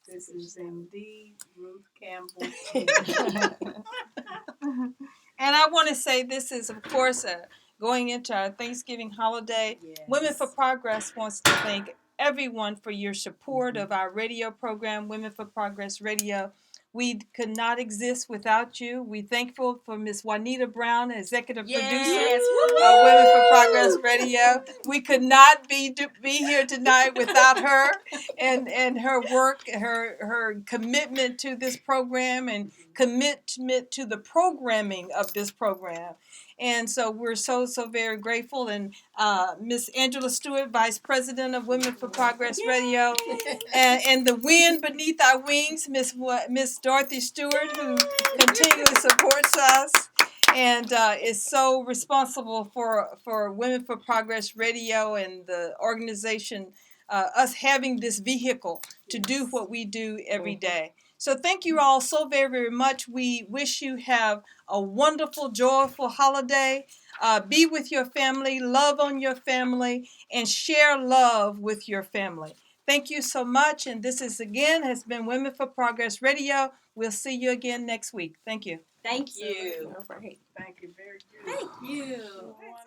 This is indeed Ruth Campbell. And I want to say this is, of course, going into our Thanksgiving holiday. Yes. Women for Progress wants to thank everyone for your support of our radio program, Women for Progress Radio. We could not exist without you. We're thankful for Ms. Juanita Brown, executive producer of Women for Progress Radio. We could not be here tonight without her and her work, her commitment to this program and commitment to the programming of this program. And so we're so very grateful. And Miss Angela Stewart, Vice President of Women for Progress Radio, and the wind beneath our wings, Miss Dorothy Stewart, who continually supports us and is so responsible for Women for Progress Radio and the organization, us having this vehicle to do what we do every day. So thank you all so very, very much. We wish you have a wonderful, joyful holiday. Be with your family, love on your family, and share love with your family. Thank you so much. And this has been Women for Progress Radio. We'll see you again next week. Thank you. Thank you. All right. Thank you very good. Thank you.